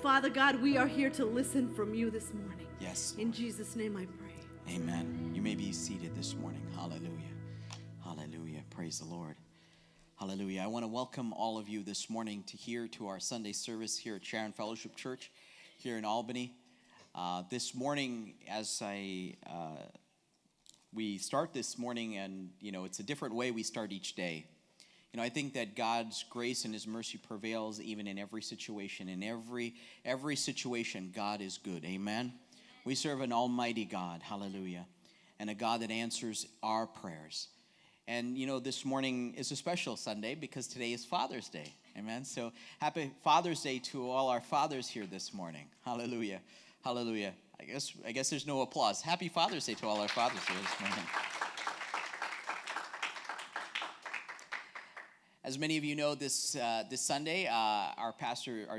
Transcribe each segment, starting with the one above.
Father God, we are here to listen from you this morning. Yes. In Jesus' name I pray. Amen. You may be seated this morning. Hallelujah. Hallelujah. Praise the Lord. Hallelujah. I want to welcome all of you this morning to our Sunday service here at Sharon Fellowship Church here in Albany. This morning, as we start this morning, and it's a different way we start each day. I think that God's grace and His mercy prevails even in every situation. In every situation, God is good. Amen. We serve an almighty God. Hallelujah. And a God that answers our prayers. And this morning is a special Sunday because today is Father's Day. Amen. So happy Father's Day to all our fathers here this morning. Hallelujah. Hallelujah. I guess there's no applause. Happy Father's Day to all our fathers here this morning. As many of you know, this Sunday, our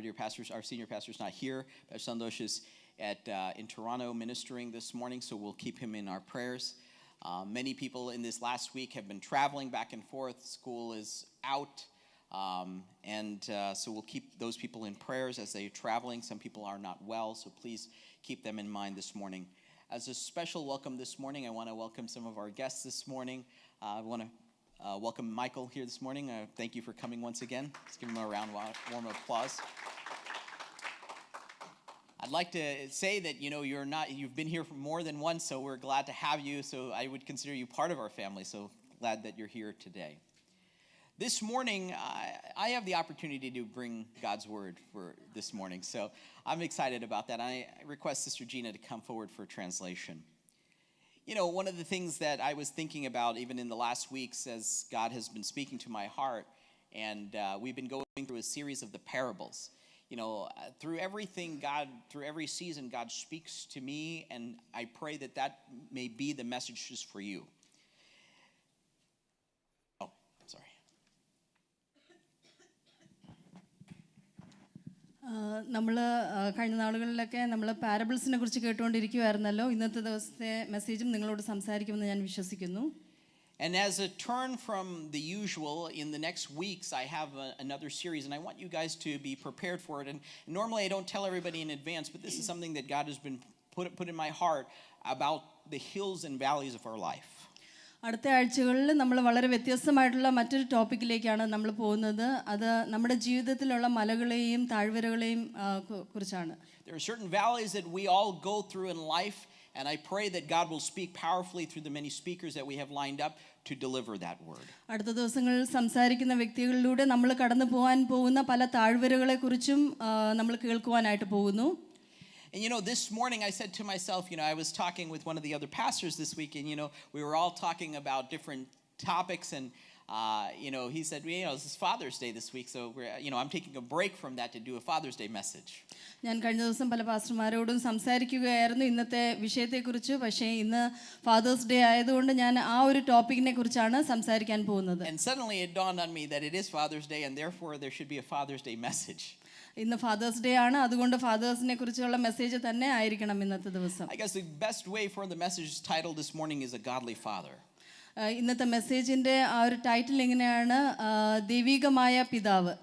dear pastor, our senior pastor is not here. Pastor Sandosh is in Toronto ministering this morning, so we'll keep him in our prayers. Many people in this last week have been traveling back and forth. School is out, so we'll keep those people in prayers as they're traveling. Some people are not well, so please keep them in mind this morning. As a special welcome this morning, I want to welcome some of our guests this morning. I want to welcome Michael here this morning. Thank you for coming once again. Let's give him a round warm applause. I'd like to say that you've been here for more than once, so we're glad to have you. So I would consider you part of our family. So glad that you're here today. This morning, I have the opportunity to bring God's word for this morning. So I'm excited about that. I request Sister Gina to come forward for translation. One of the things that I was thinking about even in the last weeks as God has been speaking to my heart, and we've been going through a series of the parables. Through everything, through every season, God speaks to me, and I pray that may be the message just for you. Oh, sorry. നമ്മൾ കഴിഞ്ഞ നാളുകളിലൊക്കെ നമ്മൾ പാരബിൾസിനെ കുറിച്ച് കേട്ടുകൊണ്ടിരിക്കുകയായിരുന്നല്ലോ. ഇന്നത്തെ ദിവസത്തെ മെസ്സേജും നിങ്ങളോട് സംസാരിക്കുമെന്ന് ഞാൻ വിശ്വസിക്കുന്നു. And as a turn from the usual, in the next weeks I have another series, and I want you guys to be prepared for it. And normally I don't tell everybody in advance, but this is something that God has been put in my heart about the hills and valleys of our life. അടുത്ത ആഴ്ചകളിൽ നമ്മൾ വളരെ വ്യത്യസ്തമായിട്ടുള്ള മറ്റൊരു ടോപ്പിക്കിലേക്കാണ് നമ്മൾ പോകുന്നത്. അത് നമ്മുടെ ജീവിതത്തിലുള്ള മലകളെയും താഴ്വരകളെയും കുറിച്ചാണ്. There are certain valleys that we all go through in life, and I pray that God will speak powerfully through the many speakers that we have lined up to deliver that word. അടുത്ത ദിവസങ്ങളിൽ സംസാരിക്കുന്ന വ്യക്തികളിലൂടെ നമ്മൾ കടന്നു പോകാൻ പോകുന്ന പല താഴ്വരകളെക്കുറിച്ചും നമ്മൾ കേൾക്കുവാനായിട്ട് പോകുന്നു. And this morning I said to myself, I was talking with one of the other pastors this week, and we were all talking about different topics, and he said, this is Father's Day this week, so I'm taking a break from that to do a Father's Day message. ഞാൻ കഴിഞ്ഞ ദിവസം പല പാസ്റ്റർമാരോടും സംസാരിക്കുകയായിരുന്നു ഇന്നത്തെ വിഷയത്തെക്കുറിച്ച്. പക്ഷേ ഇന്ന് fathers day ആയതുകൊണ്ട് ഞാൻ ആ ഒരു ടോപ്പിക്കിനെ കുറിച്ചാണ് സംസാരിക്കാൻ പോകുന്നത്. And suddenly it dawned on me that it is Father's Day, and therefore there should be a Father's Day message. ഇന്ന് ഫാദേഴ്സ് ഡേ ആണ്, അതുകൊണ്ട് ഫാദേഴ്സിനെ കുറിച്ചുള്ള മെസ്സേജ് തന്നെ ആയിരിക്കണം ഇന്നത്തെ ദിവസം. I guess the best way for the message title this morning is A Godly Father. ഇന്നത്തെ മെസ്സേജിന്റെ ആ ഒരു ടൈറ്റിൽ എങ്ങനെയാണ്? ദൈവികമായ പിതാവ്.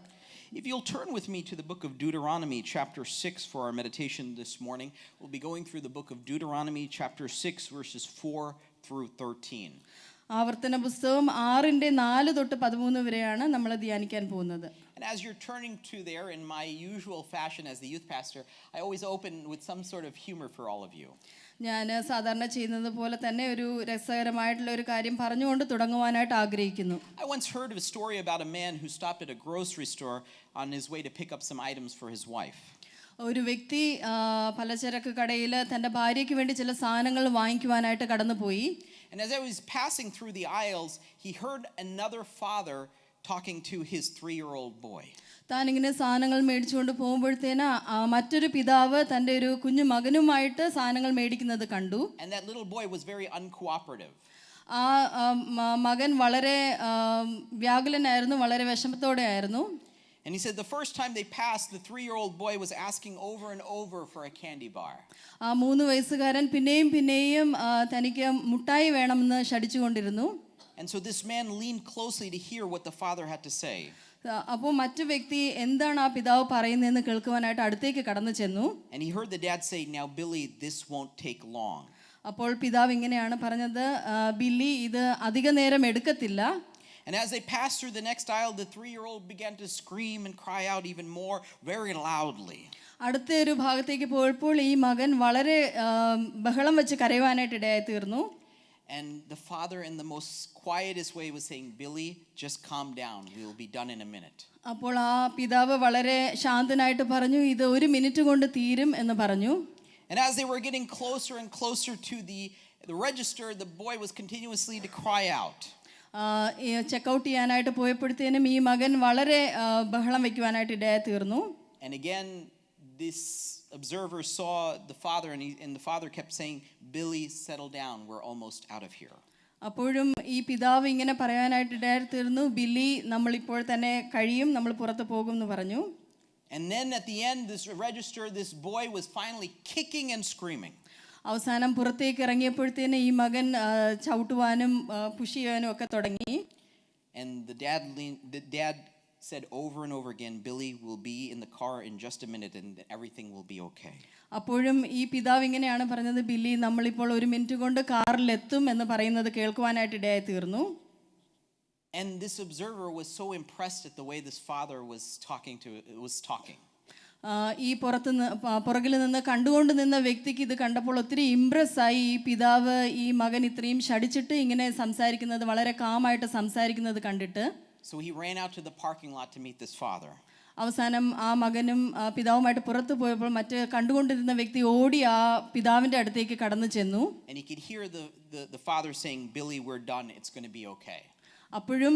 If you'll turn with me to the book of Deuteronomy chapter 6 for our meditation this morning, we'll be going through the book of Deuteronomy chapter 6 verses 4 through 13. ആവർത്തന പുസ്തകം 6:4-13 വരെയാണ് നമ്മൾ ധ്യാനിക്കാൻ പോകുന്നത്. And as you're turning to there, in my usual fashion as the youth pastor, I always open with some sort of humor for all of you. ഞാൻ സാധാരണ ചെയ്യുന്നത് പോലെ തന്നെ ഒരു രസകരമായിട്ടുള്ള ഒരു കാര്യം പറഞ്ഞുകൊണ്ട് തുടങ്ങുവാനായിട്ട് ആഗ്രഹിക്കുന്നു. I once heard of a story about a man who stopped at a grocery store on his way to pick up some items for his wife. ഒരു വ്യക്തി പലചരക്ക് കടയിൽ തൻ്റെ ഭാര്യയ്ക്ക് വേണ്ടി ചില സാധനങ്ങൾ വാങ്ങിക്കുവാനായിട്ട് കടന്നുപോയി. And as I was passing through the aisles, he heard another father talking to his 3-year-old boy. താൻ ഇങ്ങനെ സാധനങ്ങൾ മേടിച്ചുകൊണ്ട് പോകുമ്പോഴത്തേന് മറ്റൊരു പിതാവ് തൻ്റെ ഒരു കുഞ്ഞു മകനുമായിട്ട് സാധനങ്ങൾ മേടിക്കുന്നത് കണ്ടു. And that little boy was very uncooperative. ആ മകൻ വളരെ വ്യാകുലനായിരുന്നു, വളരെ വിഷമത്തോടെ ആയിരുന്നു. And he said the first time they passed, the 3-year-old boy was asking over and over for a candy bar. ആ 3 വയസ്സുകാരൻ പിന്നെയും തനിക്ക് മുട്ടായി വേണമെന്ന് ശഠിച്ചുകൊണ്ടിരുന്നു. And so this man leaned closely to hear what the father had to say. അപ്പോൾ മറ്റു വ്യക്തി എന്താണ് ആ പിതാവ് പറയുന്നതെന്ന് കേൾക്കുവാനായിട്ട് അടുത്തേക്ക് കടന്നു ചെന്നു. And he heard the dad say, "Now Billy, this won't take long." അപ്പോൾ പിതാവ് ഇങ്ങനെയാണ് പറഞ്ഞത്, ബില്ലി, ഇത് അധിക നേരം എടുക്കത്തില്ല. And as they passed through the next aisle, the 3-year-old began to scream and cry out even more, very loudly. അടുത്ത ഒരു ഭാഗത്തേക്ക് പോയപ്പോൾ ഈ മകൻ വളരെ ബഹളം വെച്ച് കരയുവാനായിട്ട് ഇടയായി തീർന്നു. And the father, in the most quietest way, was saying, "Billy, just calm down. We will be done in a minute." അപ്പോൾ ആ പിതാവ് വളരെ ശാന്തനായിട്ട് പറഞ്ഞു, ഇത് 1 മിനിറ്റ് കൊണ്ട് തീരും എന്ന് പറഞ്ഞു. And as they were getting closer and closer to the register, the boy was continuously to cry out. Checkout ചെയ്യാനായിട്ട് പോയപ്പോഴത്തേനും ഈ മകൻ വളരെ ബഹളം വയ്ക്കുവാനായിട്ട് ഇടയായി തീർന്നു. And again, this observer saw the father, and the father kept saying, "Billy, settle down. We're almost out of here." അപ്പോഴും ഈ പിതാവ് ഇങ്ങനെ പറയാനായിട്ട് ഇടയായി തീർന്നു, ബില്ലി, നമ്മളിപ്പോൾ തന്നെ കഴിയും, നമ്മൾ പുറത്ത് പോകും എന്ന് പറഞ്ഞു. And then at the end, this register, this boy was finally kicking and screaming. അവസാനം പുറത്തേക്ക് ഇറങ്ങിയപ്പോഴത്തേന് ഈ മകൻ ചവിട്ടുവാനും പുഷ് ചെയ്യാനും ഒക്കെ തുടങ്ങി. And the dad said over and over again, "Billy will be in the car in just a minute and everything will be okay." അപ്പോഴും ഈ പിതാവ് ഇങ്ങനെയാണ് പറഞ്ഞത്, ബില്ലി, നമ്മളിപ്പോൾ 1 മിനിറ്റ് കൊണ്ട് കാറിലെത്തും എന്ന് പറയുന്നത് കേൾക്കുവാനായിട്ട് ഇടയായി തീർന്നു. And this observer was so impressed at the way this father was talking. ഈ പുറകിൽ നിന്ന് കണ്ടുകൊണ്ട് നിന്ന വ്യക്തിക്ക് ഇത് കണ്ടപ്പോൾ ഒത്തിരി ഇംപ്രസ് ആയി. ഈ പിതാവ് ഈ മകൻ ഇത്രയും ശടിച്ചിട്ട് ഇങ്ങനെ സംസാരിക്കുന്നത്, വളരെ കാമായിട്ട് സംസാരിക്കുന്നത് കണ്ടിട്ട്. So he ran out to the parking lot to meet this father. അവസാനം ആ മകനും പിതാവുമായിട്ട് പുറത്തു പോയപ്പോൾ മറ്റ് കണ്ടുകൊണ്ടിരുന്ന വ്യക്തി ഓടി ആ പിതാവിന്റെ അടുത്തേക്ക് കടന്നു ചെന്നു. And he could hear the father saying, "Billy, we're done. It's going to be okay." അപ്പോഴും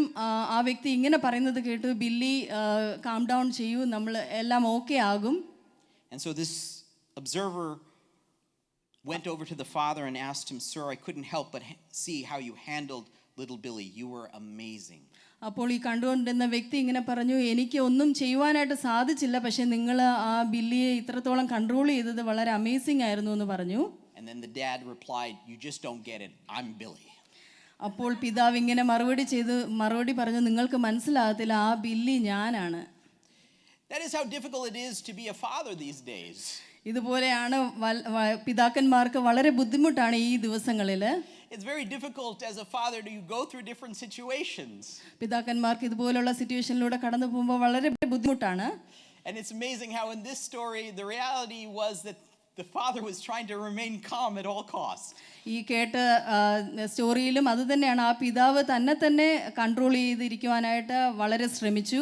ആ വ്യക്തി ഇങ്ങനെ പറയുന്നത് കേട്ടു, ബില്ലി, കാം ഡൗൺ ചെയ്യൂ, നമ്മൾ എല്ലാം ഓക്കെ ആകും. And so this observer went over to the father and asked him, "Sir, I couldn't help but see how you handled little Billy. You were amazing." അപ്പോൾ ഈ കണ്ടുകൊണ്ടിരുന്ന വ്യക്തി ഇങ്ങനെ പറഞ്ഞു, എനിക്ക് ഒന്നും ചെയ്യുവാനായിട്ട് സാധിച്ചില്ല, പക്ഷെ നിങ്ങൾ ആ ബില്ലിയെ ഇത്രത്തോളം കൺട്രോൾ ചെയ്തത് വളരെ അമേസിംഗ് ആയിരുന്നു എന്ന് പറഞ്ഞു. And then the dad replied, "You just don't get it. I'm Billy." അപ്പോൾ പിതാവ് ഇങ്ങനെ മറുപടി പറഞ്ഞു, നിങ്ങൾക്ക് മനസ്സിലാകത്തില്ല, ആ ബില്ലി ഞാനാണ്. That is how difficult it is to be a father these days. ഇതുപോലെയാണ് പിതാക്കന്മാർക്ക് വളരെ ബുദ്ധിമുട്ടാണ് ഈ ദിവസങ്ങളിൽ. It's very difficult as a father to go through different situations. പിതാക്കന്മാർക്ക് ഇതുപോലുള്ള സിറ്റുവേഷനിലൂടെ കടന്നു പോകുമ്പോൾ വളരെ ബുദ്ധിമുട്ടാണ്. And it's amazing how in this story the reality was that the father was trying to remain calm at all costs. ഈ കേട്ട സ്റ്റോറിയിലും അത് തന്നെയാണ്, ആ പിതാവ് തന്നെ കൺട്രോൾ ചെയ്തിരിക്കുവാനായിട്ട് വളരെ ശ്രമിച്ചു.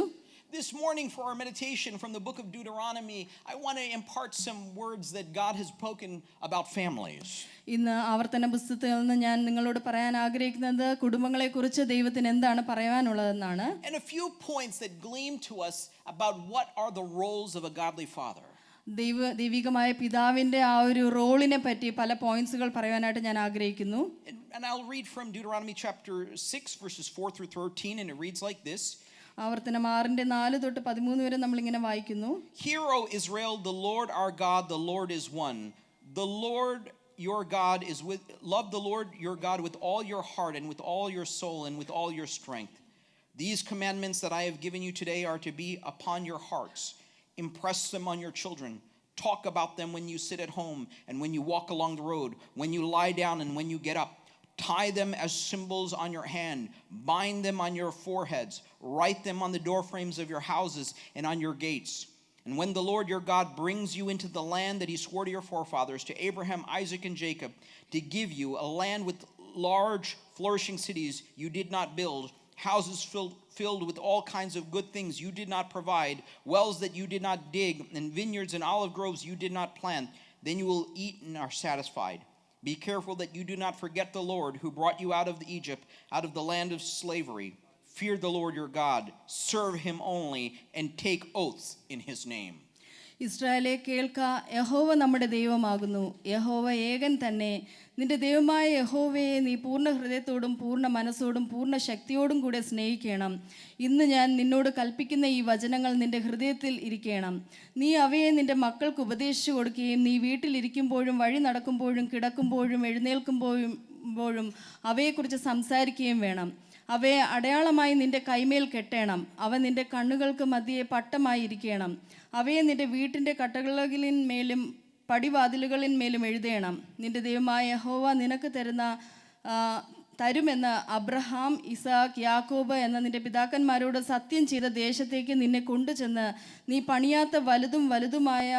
This morning for our meditation from the book of Deuteronomy, I want to impart some words that God has spoken about families. ഇന്ന് ആവർത്തന പുസ്തകത്തിൽ നിന്ന് ഞാൻ നിങ്ങളോട് പറയാൻ ആഗ്രഹിക്കുന്നത് കുടുംബങ്ങളെക്കുറിച്ച് ദൈവത്തിന് എന്താണ് പറയാനുള്ളതെന്നാണ്. And a few points that gleam to us about what are the roles of a godly father. ദൈവികമായ പിതാവിന്റെ ആ ഒരു റോളിനെ പറ്റി പല പോയിന്റ്സുകൾ പറയാനായിട്ട് ഞാൻ ആഗ്രഹിക്കുന്നു. And I'll read from Deuteronomy chapter 6 verses 4 through 13, and it reads like this. ആവർത്തനം 6:4 തൊട്ട് 13 വരെ നമ്മൾ ഇങ്ങനെ വായിക്കുന്നു. "Hear, O Israel, the Lord our God, the Lord is one. The Lord your God is love the Lord your God with all your heart and with all your soul and with all your strength. These commandments that I have given you today are to be upon your hearts. Impress them on your children. Talk about them when you sit at home and when you walk along the road, when you lie down and when you get up. Tie them as symbols on your hand. Bind them on your foreheads. Write them on the doorframes of your houses and on your gates. And when the Lord your God brings you into the land that he swore to your forefathers, to Abraham, Isaac, and Jacob, to give you a land with large, flourishing cities you did not build, houses filled with all kinds of good things you did not provide, wells that you did not dig, and vineyards and olive groves you did not plant, then you will eat and are satisfied. Be careful that you do not forget the Lord who brought you out of Egypt, out of the land of slavery. Fear the Lord your God, serve him only, and take oaths in his name." ഇസ്രായേലേ, കേൾക്ക, യഹോവ നമ്മുടെ ദൈവമാകുന്നു, യഹോവ ഏകൻ തന്നെ. നിന്റെ ദൈവമായ യഹോവയെ നീ പൂർണ്ണ ഹൃദയത്തോടും പൂർണ്ണ മനസ്സോടും പൂർണ്ണ ശക്തിയോടും കൂടെ സ്നേഹിക്കണം. ഇന്ന് ഞാൻ നിന്നോട് കൽപ്പിക്കുന്ന ഈ വചനങ്ങൾ നിന്റെ ഹൃദയത്തിൽ ഇരിക്കണം. നീ അവയെ നിന്റെ മക്കൾക്ക് ഉപദേശിച്ചു കൊടുക്കുകയും നീ വീട്ടിലിരിക്കുമ്പോഴും വഴി നടക്കുമ്പോഴും കിടക്കുമ്പോഴും എഴുന്നേൽക്കുമ്പോഴും അവയെക്കുറിച്ച് സംസാരിക്കുകയും വേണം. അവയെ അടയാളമായി നിന്റെ കൈമേൽ കെട്ടേണം. അവ നിന്റെ കണ്ണുകൾക്ക് മധ്യേ പട്ടമായിരിക്കണം. അവയെ നിന്റെ വീട്ടിൻ്റെ കട്ടകളിന്മേലും പടിവാതിലുകളിന്മേലും എഴുതേണം. നിന്റെ ദൈവമായ യഹോവ നിനക്ക് തരുമെന്ന് അബ്രഹാം, ഇസാക്ക്, യാക്കോബ് എന്ന നിന്റെ പിതാക്കന്മാരോട് സത്യം ചെയ്ത ദേശത്തേക്ക് നിന്നെ കൊണ്ടുചെന്ന് നീ പണിയാത്ത വലുതുമായ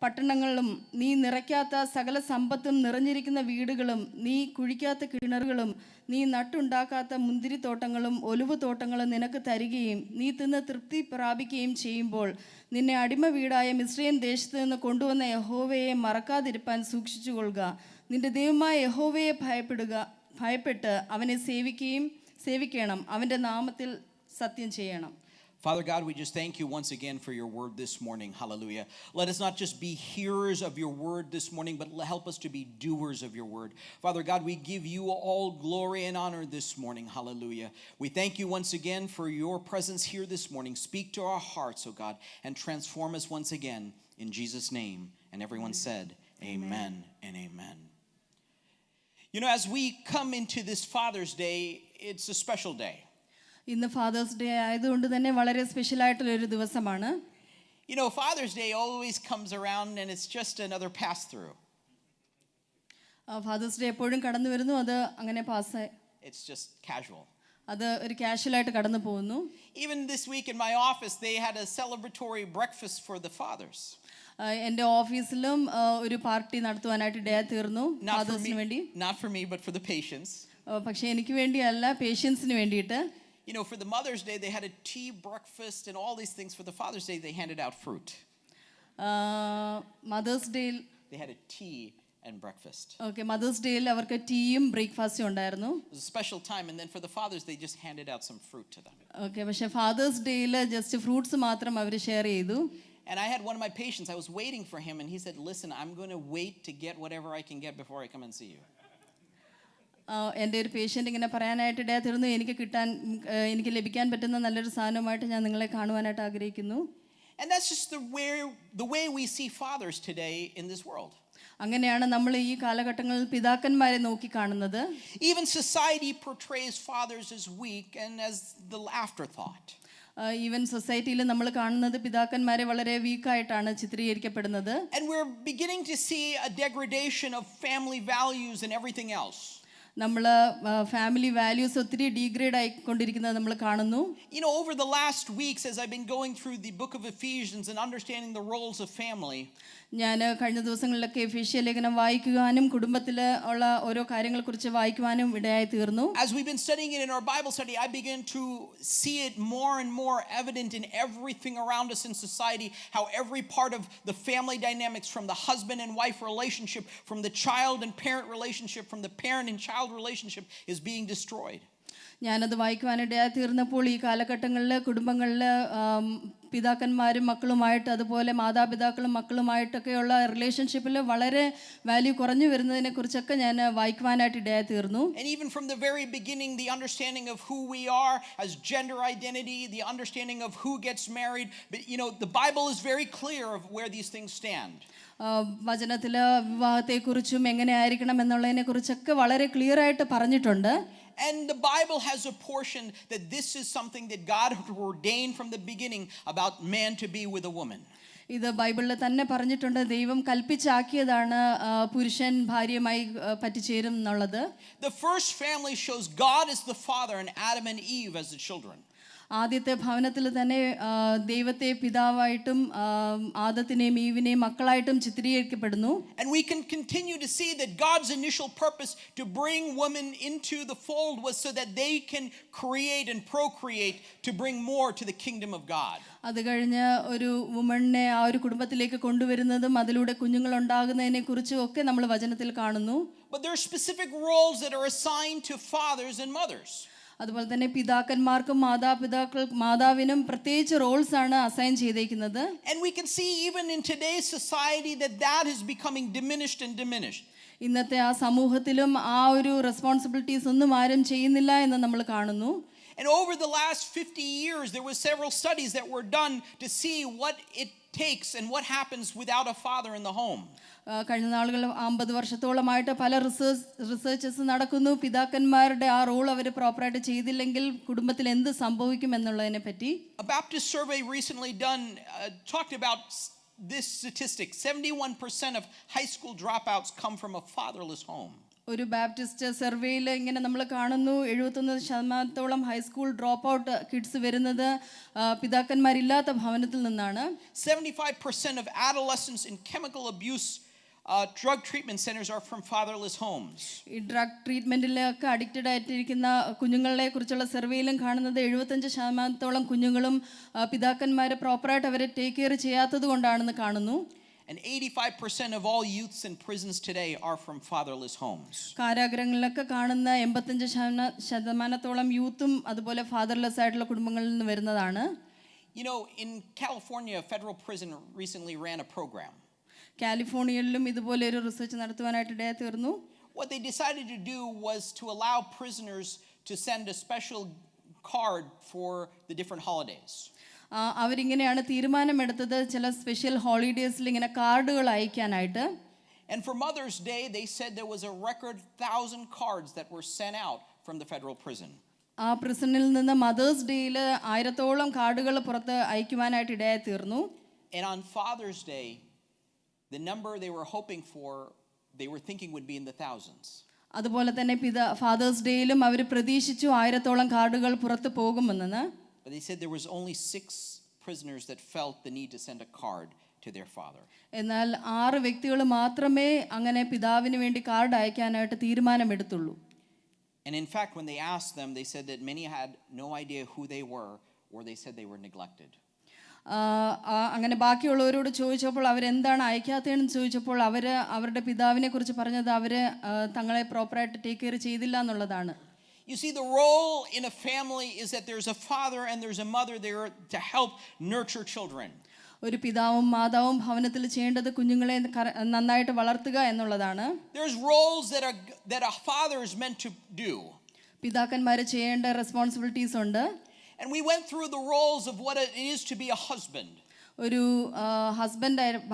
പട്ടണങ്ങളും നീ നിറയ്ക്കാത്ത സകല സമ്പത്തും നിറഞ്ഞിരിക്കുന്ന വീടുകളും നീ കുഴിക്കാത്ത കിണറുകളും നീ നട്ടുണ്ടാക്കാത്ത മുന്തിരിത്തോട്ടങ്ങളും ഒലിവുതോട്ടങ്ങളും നിനക്ക് തരികയും നീ തിന്ന് തൃപ്തി പ്രാപിക്കുകയും ചെയ്യുമ്പോൾ നിന്നെ അടിമ വീടായ മിസ്രയീം ദേശത്ത് നിന്ന് കൊണ്ടുവന്ന യഹോവയെ മറക്കാതിരിപ്പാൻ സൂക്ഷിച്ചുകൊള്ളുക. നിന്റെ ദൈവമായ യഹോവയെ ഭയപ്പെട്ട് അവനെ സേവിക്കണം. അവൻ്റെ നാമത്തിൽ സത്യം ചെയ്യണം. Father God, we just thank you once again for your word this morning. Hallelujah. Let us not just be hearers of your word this morning, but help us to be doers of your word. Father God, we give you all glory and honor this morning. Hallelujah. We thank you once again for your presence here this morning. Speak to our hearts, oh God, and transform us once again in Jesus' name. And everyone said, amen and amen. You know, as we come into this Father's Day, it's a special day. ഇന്ന് fathers day ആയതുകൊണ്ട് തന്നെ വളരെ സ്പെഷ്യലായിട്ടുള്ളൊരു ദിവസമാണ്. You know, Father's Day always comes around and it's just another pass-through. Father's Day എപ്പോഴും കടന്നു വരുന്നു, അത് അങ്ങനെ പാസ്സായി, It's just casual. അത് ഒരു കാഷ്വലായിട്ട് കടന്നു പോകുന്നു. Even this week in my office, they had a celebratory breakfast for the fathers. എൻ്റെ ഓഫീസിലും ഒരു പാർട്ടി നടത്തുവാനായിട്ട് ഡേ തീർന്നു, ഫാദേഴ്സിന് വേണ്ടി. Not for me, but for the patients. പക്ഷേ എനിക്ക് വേണ്ടിയല്ല, പേഷ്യൻസിന് വേണ്ടിയിട്ട്. You know, for the Mother's Day, they had a tea breakfast and all these things. For the Father's Day, they handed out fruit. Mother's ഡേയിൽ They had a tea and breakfast. Okay, Mother's ഡേയിൽ അവർക്ക് ടീയും ബ്രേക്ക്ഫാസ്റ്റും ഉണ്ടായിരുന്നു. It was a special time, and then for the fathers, they just handed out some fruit to them. Okay, പക്ഷേ fathers ഡേയിൽ just fruits മാത്രം അവർ share ചെയ്തു. And I had one of my patients, I was waiting for him, and he said, listen, I'm going to wait to get whatever I can get before I come and see you. എൻ്റെ ഒരു patient ഇങ്ങനെ പറയാനായിട്ട് ഇടയാ തീർന്നു, എനിക്ക് ലഭിക്കാൻ പറ്റുന്ന നല്ലൊരു സാധനമായിട്ട് ഞാൻ നിങ്ങളെ കാണുവാനായിട്ട് ആഗ്രഹിക്കുന്നു. And that's just the way we see fathers today in this world. അങ്ങനെയാണ് നമ്മൾ ഈ കാലഘട്ടങ്ങളിൽ പിതാക്കന്മാരെ നോക്കി കാണുന്നത്. Even society portrays fathers as weak and as the afterthought. Even സൊസൈറ്റിയിൽ നമ്മൾ കാണുന്നത് പിതാക്കന്മാരെ വളരെ വീക്കായിട്ടാണ് ചിത്രീകരിക്കപ്പെടുന്നത്. And we're beginning to see a degradation of family values and everything else. നമ്മൾ ഫാമിലി വാല്യൂസ് ഒത്തിരി ഡീഗ്രേഡ് ആയിക്കൊണ്ടിരിക്കുന്നത് നമ്മൾ കാണുന്നു. You know, over the last weeks, as I've been going through the book of Ephesians and understanding the roles of family, ഞാൻ കഴിഞ്ഞ ദിവസങ്ങളിലൊക്കെ എഫേസ്യ ലേഖനം വായിക്കുവാനും കുടുംബത്തിൽ ഉള്ള ഓരോ കാര്യങ്ങളെക്കുറിച്ച് വായിക്കുവാനും ഇടയായി തീർന്നു. As we've been studying it in our Bible study, I begin to see it more and more evident in everything around us in society, how every part of the family dynamics, from the husband and wife relationship, from the child and parent relationship, from the parent and child relationship, is being destroyed. ഞാനത് വായിക്കുവാനിടയായി തീർന്നപ്പോൾ ഈ കാലഘട്ടങ്ങളിൽ കുടുംബങ്ങളിൽ പിതാക്കന്മാരും മക്കളുമായിട്ട്, അതുപോലെ മാതാപിതാക്കളും മക്കളുമായിട്ടൊക്കെയുള്ള റിലേഷൻഷിപ്പിൽ വളരെ വാല്യൂ കുറഞ്ഞു വരുന്നതിനെ കുറിച്ചൊക്കെ ഞാൻ വായിക്കുവാനായിട്ട് ഇടയായി തീർന്നു. And even from the very beginning, the understanding of who we are as gender identity, the understanding of who gets married, but you know, the Bible is very clear of where these things stand. വചനത്തിൽ വിവാഹത്തെക്കുറിച്ചും എങ്ങനെയായിരിക്കണം എന്നുള്ളതിനെ കുറിച്ചൊക്കെ വളരെ clear ആയിട്ട് പറഞ്ഞിട്ടുണ്ട്. And the Bible has a portion that this is something that God ordained from the beginning about man to be with a woman. ഇത് ബൈബിളിൽ തന്നെ പറഞ്ഞിട്ടുണ്ട്, ദൈവം കൽപ്പിച്ചാക്കിയതാണ് പുരുഷൻ ഭാര്യയുമായി പറ്റിച്ചേരും എന്നുള്ളത്. The first family shows God as the father and Adam and Eve as the children. ആദ്യത്തെ ഭവനത്തിൽ തന്നെ ദൈവത്തെ പിതാവായിട്ടും ആദത്തിനെയും ഈവിനെയും മക്കളായിട്ടും ചിത്രീകരിക്കപ്പെടുന്നു. And we can continue to see that God's initial purpose to bring women into the fold was so that they can create and procreate to bring more to the kingdom of God. അത് കഴിഞ്ഞ് ഒരു വുമണിനെ ആ ഒരു കുടുംബത്തിലേക്ക് കൊണ്ടുവരുന്നതും അതിലൂടെ കുഞ്ഞുങ്ങൾ ഉണ്ടാകുന്നതിനെ കുറിച്ചും ഒക്കെ നമ്മൾ വചനത്തിൽ കാണുന്നു. But there are specific roles that are assigned to fathers and mothers. അതുപോലെ തന്നെ പിതാക്കന്മാർക്കും മാതാവിനും പ്രത്യേകിച്ച് റോൾസ് ആണ് അസൈൻ ചെയ്തേക്കുന്നത്. And we can see even in today's society that is becoming diminished and diminished. ഇന്നത്തെ ആ സമൂഹത്തിലും ആ ഒരു റെസ്പോൺസിബിലിറ്റീസ് ഒന്നും ആരും ചെയ്യുന്നില്ല എന്ന് നമ്മൾ കാണുന്നു. And over the last 50 years, there were several studies that were done to see what it takes and what happens without a father in the home. കഴിഞ്ഞ നാളുകൾ 50 വർഷത്തോളമായിട്ട് പല റിസർച്ചസ് നടക്കുന്നു. പിതാക്കന്മാരുടെ ആ റോൾ അവർ പ്രോപ്പറായിട്ട് ചെയ്തില്ലെങ്കിൽ കുടുംബത്തിൽ എന്ത് സംഭവിക്കും എന്നുള്ളതിനെ പറ്റി. A Baptist survey recently done talked about this statistic. 71% of high school dropouts come from a fatherless home. ഒരു ബാപ്റ്റിസ്റ്റ് സർവേയിൽ ഇങ്ങനെ നമ്മൾ കാണുന്നു 71% ഹൈസ്കൂൾ ഡ്രോപ്പ് ഔട്ട് കിഡ്സ് വരുന്നത് പിതാക്കന്മാരില്ലാത്ത ഭവനത്തിൽ നിന്നാണ്. 75% of adolescents in chemical abuse drug treatment centers are from fatherless homes. ഈ drug ട്രീറ്റ്മെന്റിലൊക്കെ addicted ആയിട്ടിരിക്കുന്ന കുഞ്ഞുങ്ങളെ കുറിച്ചുള്ള സർവേയിലും കാണുന്നത് 75% കുഞ്ഞുങ്ങളും പിതാക്കന്മാരെ പ്രോപ്പറായിട്ട് അവരെ ടേക്ക് കെയർ ചെയ്യാത്തത് കൊണ്ടാണെന്ന് കാണുന്നു. And 85% of all youths in prisons today are from fatherless homes. കാരാഗ്രഹങ്ങളിലൊക്കെ കാണുന്ന 85% യൂത്തും അതുപോലെ ഫാദർലെസ് ആയിട്ടുള്ള കുടുംബങ്ങളിൽ നിന്ന് വരുന്നതാണ്. You know, in California, a federal prison recently ran a program. കാലിഫോർണിയയിലും ഇതുപോലെ ഒരു റിസർച്ച് നടത്തുവാനായിട്ട് ഇടയായി തീർന്നു. What they decided to do was to allow prisoners to send a special card for the different holidays. അവരിങ്ങനെയാണ് തീരുമാനമെടുത്തത് ചില സ്പെഷ്യൽ ഹോളിഡേയ്സിൽ ഇങ്ങനെ കാർഡുകൾ അയക്കാനായിട്ട്. And for Mother's Day, they said there was a record 1,000 cards that were sent out from the federal prison. ആ പ്രിസണിൽ നിന്ന് mothers ഡേയിൽ 1000ഓളം കാർഡുകൾ പുറത്ത് അയക്കുവാനായിട്ട് ഇടയായി തീർന്നു. And on Father's Day, the number they were hoping for, they were thinking would be in the thousands. അതുപോലെ തന്നെ fathers ഡേയിലും അവർ പ്രതീക്ഷിച്ചു 1000ഓളം കാർഡുകൾ പുറത്ത് പോകുമെന്ന്. But they said there was only 6 prisoners that felt the need to send a card to their father. എന്നാൽ 6 വ്യക്തികൾ മാത്രമേ അങ്ങനെ പിതാവിന് വേണ്ടി card അയക്കാനായിട്ട് തീരുമാനമെടുത്തുള്ളൂ. And in fact, when they asked them, they said that many had no idea who they were, or they said they were neglected. അങ്ങനെ ബാക്കിയുള്ളവരോട് ചോദിച്ചപ്പോൾ അവരെന്താണ് അയക്കാത്തതെന്ന് ചോദിച്ചപ്പോൾ അവരുടെ പിതാവിനെ കുറിച്ച് പറഞ്ഞത് അവർ തങ്ങളെ പ്രോപ്പറായിട്ട് ടേക്ക് കെയർ ചെയ്തില്ല എന്നുള്ളതാണ്. You see, the role in a family is that there's a father and there's a mother there to help nurture children. ഒരു പിതാവും മാതാവും ഭവനത്തിൽ ചെയ്യേണ്ടത് കുഞ്ഞുങ്ങളെ നന്നായിട്ട് വളർത്തുക എന്നുള്ളതാണ്. There's roles that a father is meant to do. പിതാക്കന്മാർ ചെയ്യേണ്ട റെസ്പോൺസിബിലിറ്റീസ് ഉണ്ട്. And we went through the roles of what it is to be a husband. ഒരു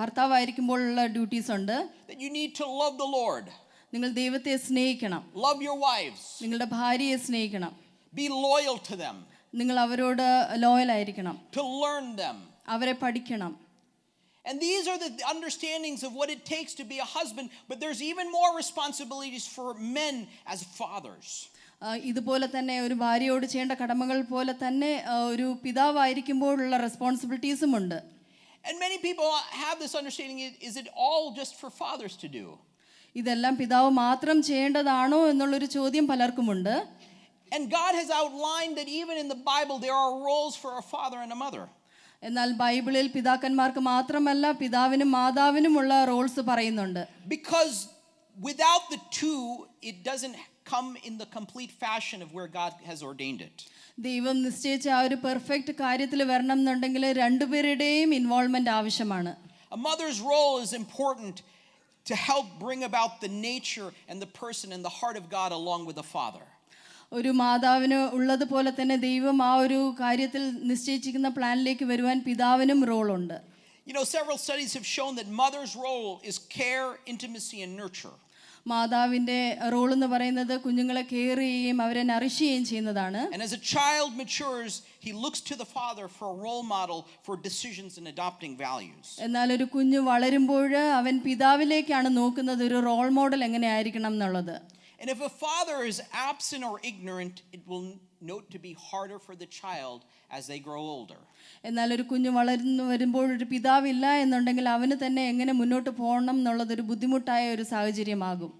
ഭർത്താവായിരിക്കുമ്പോഴുള്ള ഡ്യൂട്ടീസ് ഉണ്ട്. That you need to love the Lord. നിങ്ങൾ ദൈവത്തെ സ്നേഹിക്കണം. Love your wives. നിങ്ങളുടെ ഭാര്യയെ സ്നേഹിക്കണം. Be loyal to them. നിങ്ങൾ അവരോട് ലോയൽ ആയിരിക്കണം. To learn them. അവരെ പഠിക്കണം. And these are the understandings of what it takes to be a husband, but there's even more responsibilities for men as fathers. ഇതുപോലെ തന്നെ ഒരു ഭാര്യയോട് ചെയ്യേണ്ട കടമകൾ പോലെ തന്നെ ഒരു പിതാവായിരിക്കുമ്പോഴുള്ള റെസ്പോൺസിബിലിറ്റീസും ഉണ്ട്. And many people have this understanding, is it all just for fathers to do? ഇതെല്ലാം പിതാവ് മാത്രം ചെയ്യേണ്ടതാണോ എന്നുള്ളൊരു ചോദ്യം പലർക്കുമുണ്ട്. And God has outlined that even in the Bible there are roles for a father and a mother. എന്നാൽ ബൈബിളിൽ പിതാക്കന്മാർക്ക് മാത്രമല്ല പിതാവിനും മാതാവിനുമുള്ള റോൾസ് പറയുന്നുണ്ട്. Because without the two, it doesn't come in the complete fashion of where God has ordained it. ദൈവം നിശ്ചയിച്ച ആ ഒരു പെർഫെക്റ്റ് കാര്യത്തിൽ വരണം എന്നുണ്ടെങ്കിൽ രണ്ടുപേരുടെയും ഇൻവോൾവ്മെന്റ് ആവശ്യമാണ്. A mother's role is important to help bring about the nature and the person and the heart of God along with the father. ഒരു മാതാവിന് ഉള്ളതുപോലെ തന്നെ ദൈവം ആ ഒരു കാര്യത്തിൽ നിശ്ചയിച്ചിരിക്കുന്ന പ്ലാനിലേക്ക് വരുവാൻ പിതാവിനും റോളുണ്ട്. You know, several studies have shown that mother's role is care, intimacy and nurture. മാതാവിന്റെ റോൾ എന്ന് പറയുന്നത് കുഞ്ഞുങ്ങളെ കെയർ ചെയ്യുകയും അവരെ നറിഷ് ചെയ്യുകയും ചെയ്യുന്നതാണ്. And as a child matures, he looks to the father for a role model for decisions and adopting values. എന്നാൽ ഒരു കുഞ്ഞു വളരുമ്പോൾ അവൻ പിതാവിലേക്കാണ് നോക്കുന്നത് ഒരു റോൾ മോഡൽ എങ്ങനെയായിരിക്കണം എന്നുള്ളത്. And if a father is absent or ignorant, it will note to be harder for the child as they grow older. എന്നാൽ ഒരു കുഞ്ഞു വളർന്നു വരുമ്പോൾ ഒരു പിതാവില്ല എന്നുണ്ടെങ്കിൽ അവന് തന്നെ എങ്ങനെ മുന്നോട്ട് പോകണം എന്നുള്ളത് ഒരു ബുദ്ധിമുട്ടായ ഒരു സാഹചര്യമാകും.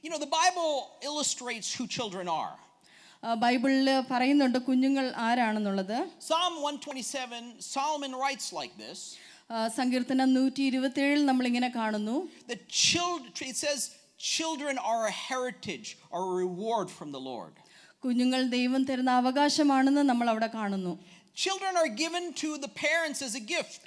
You know, the Bible illustrates who children are. ബൈബിളിൽ പറയുന്നുണ്ട് കുഞ്ഞുങ്ങൾ ആരാണെന്നുള്ളത്. Psalm 127, Solomon writes like this. സങ്കീർത്തനം 127 നമ്മൾ ഇങ്ങനെ കാണുന്നു. It says children are a heritage or a reward from the Lord. കുഞ്ഞുങ്ങൾ ദൈവം തരുന്ന അവകാശമാണെന്ന് നമ്മൾ അവിടെ കാണുന്നു. Children are given to the parents as a gift.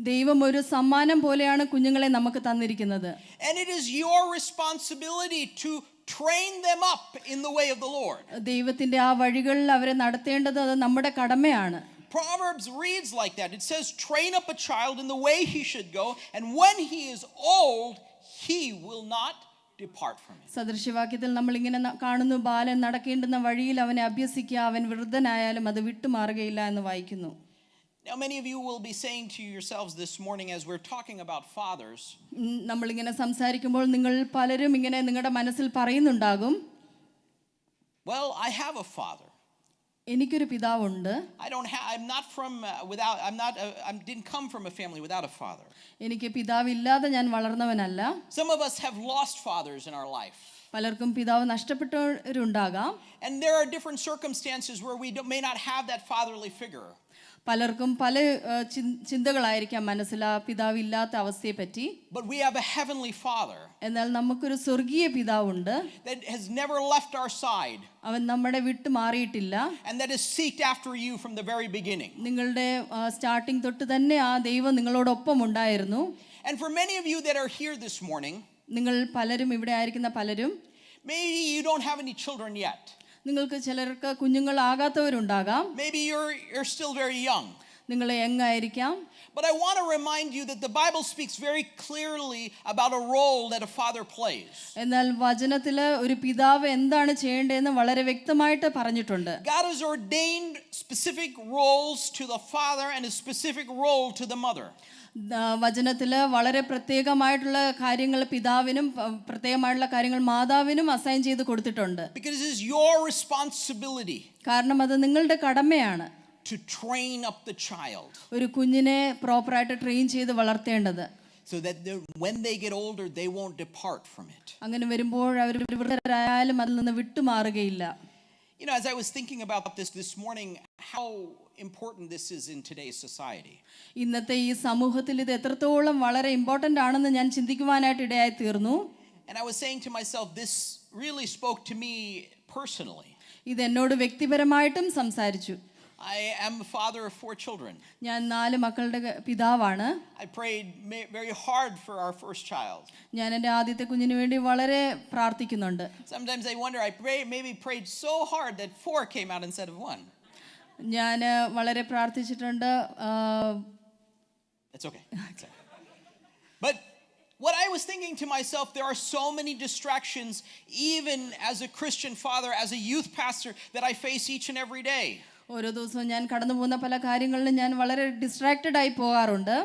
ദൈവം ഒരു സമ്മാനം പോലെയാണ് കുഞ്ഞുങ്ങളെ നമുക്ക് തന്നിരിക്കുന്നത്. And it is your responsibility to train them up in the way of the Lord. ദൈവത്തിന്റെ ആ വഴികളിൽ അവരെ നടത്തേണ്ടത് അത് നമ്മുടെ കടമയാണ്. Proverbs reads like that. It says, train up a child in the way he should go, and when he is old, he will not depart from it. സദൃശവാക്യത്തിൽ നമ്മൾ ഇങ്ങനെ കാണുന്നു, ബാലൻ നടക്കേണ്ടുന്ന വഴിയിൽ അവനെ അഭ്യസിക്കുക, അവൻ വൃദ്ധനായാലും അത് വിട്ടുമാറുകയില്ല എന്ന് വായിക്കുന്നു. Now, many of you will be saying to yourselves this morning as we're talking about fathers, നമ്മളിങ്ങനെ സംസാരിക്കുമ്പോൾ നിങ്ങൾ പലരും ഇങ്ങനെ നിങ്ങളുടെ മനസ്സിൽ പറയുന്നുണ്ടാകും, well, I have a father. എനിക്കൊരു പിതാവുണ്ട്. I didn't come from a family without a father. എനിക്ക് പിതാവില്ലാതെ ഞാൻ വളർന്നവനല്ല. Some of us have lost fathers in our life. പലർക്കും പിതാവ് നഷ്ടപ്പെട്ടവരുണ്ടാകാം. And there are different circumstances where we may not have that fatherly figure. പലർക്കും പല ചിന്തകളായിരിക്കാം മനസ്സിൽ ആ പിതാവില്ലാത്ത അവസ്ഥയെ പറ്റി. But we have a heavenly father. എന്നാൽ നമുക്കൊരു സ്വർഗീയ പിതാവുണ്ട്. That has never left our side. അവൻ നമ്മുടെ വിട്ട് മാറിയിട്ടില്ല. And that has seeked after you from the very beginning. നിങ്ങളുടെ സ്റ്റാർട്ടിംഗ് തൊട്ട് തന്നെ ആ ദൈവം നിങ്ങളോടൊപ്പം ഉണ്ടായിരുന്നു. And for many of you that are here this morning, നിങ്ങൾ പലരും ഇവിടെ ആയിരിക്കുന്ന പലരും, maybe you don't have any children yet. നിങ്ങൾക്ക് ചിലർക്ക് കുഞ്ഞുങ്ങളാകാത്തവരുണ്ടാകാം. Maybe you're still very young. നിങ്ങൾ യങ് ആയിരിക്കാം. But I want to remind you that the Bible speaks very clearly about a role that a father plays. എന്നാൽ വചനത്തിൽ ഒരു പിതാവ് എന്താണ് ചെയ്യേണ്ടതെന്ന് വളരെ വ്യക്തമായിട്ട് പറഞ്ഞിട്ടുണ്ട്. God has ordained specific roles to the father and a specific role to the mother. വചനത്തിൽ വളരെ പ്രത്യേകമായിട്ടുള്ള കാര്യങ്ങൾ പിതാവിനും പ്രത്യേകമായിട്ടുള്ള കാര്യങ്ങൾ മാതാവിനും അസൈൻ ചെയ്ത് കൊടുത്തിട്ടുണ്ട്. Because it is your responsibility. കാരണം അത് നിങ്ങളുടെ കടമയാണ്. To train up the child. ഒരു കുഞ്ഞിനെ പ്രോപ്പറായിട്ട് ട്രെയിൻ ചെയ്ത് വളർത്തേണ്ടത്. So that when they get older they won't depart from it. അങ്ങനെ വരുമ്പോൾ അവർ വൃദ്ധരായാലും അതിൽ നിന്ന് വിട്ടുമാറുകയില്ല. You know, as I was thinking about this morning, how important this is in today's society. ഇന്നത്തെ ഈ സമൂഹത്തിൽ ഇത് എത്രത്തോളം വളരെ ഇമ്പോർട്ടൻ്റ് ആണെന്ന് ഞാൻ ചിന്തിക്കുവാനായിട്ട് ഇടയായി തീർന്നു. And I was saying to myself, this really spoke to me personally. ഇത് എന്നോട് വ്യക്തിപരമായിട്ടും സംസാരിച്ചു. I am a father of 4 children. ഞാൻ 4 മക്കളുടെ പിതാവാണ്. I prayed very hard for our first child. ഞാൻ എൻ്റെ ആദ്യത്തെ കുഞ്ഞിന് വേണ്ടി വളരെ പ്രാർത്ഥിക്കുന്നുണ്ട്. Sometimes I wonder, maybe prayed so hard that 4 came out instead of 1. ഞാൻ വളരെ പ്രാർത്ഥിച്ചിട്ടുണ്ട്. It's okay. But what I was thinking to myself, there are so many distractions, even as a Christian father, as a youth pastor, that I face each and every day. ഓരോ ദിവസവും ഞാൻ കടന്നു പോകുന്ന പല കാര്യങ്ങളിലും ഞാൻ വളരെ ഡിസ്ട്രാക്റ്റഡ് ആയി പോകാറുണ്ട്.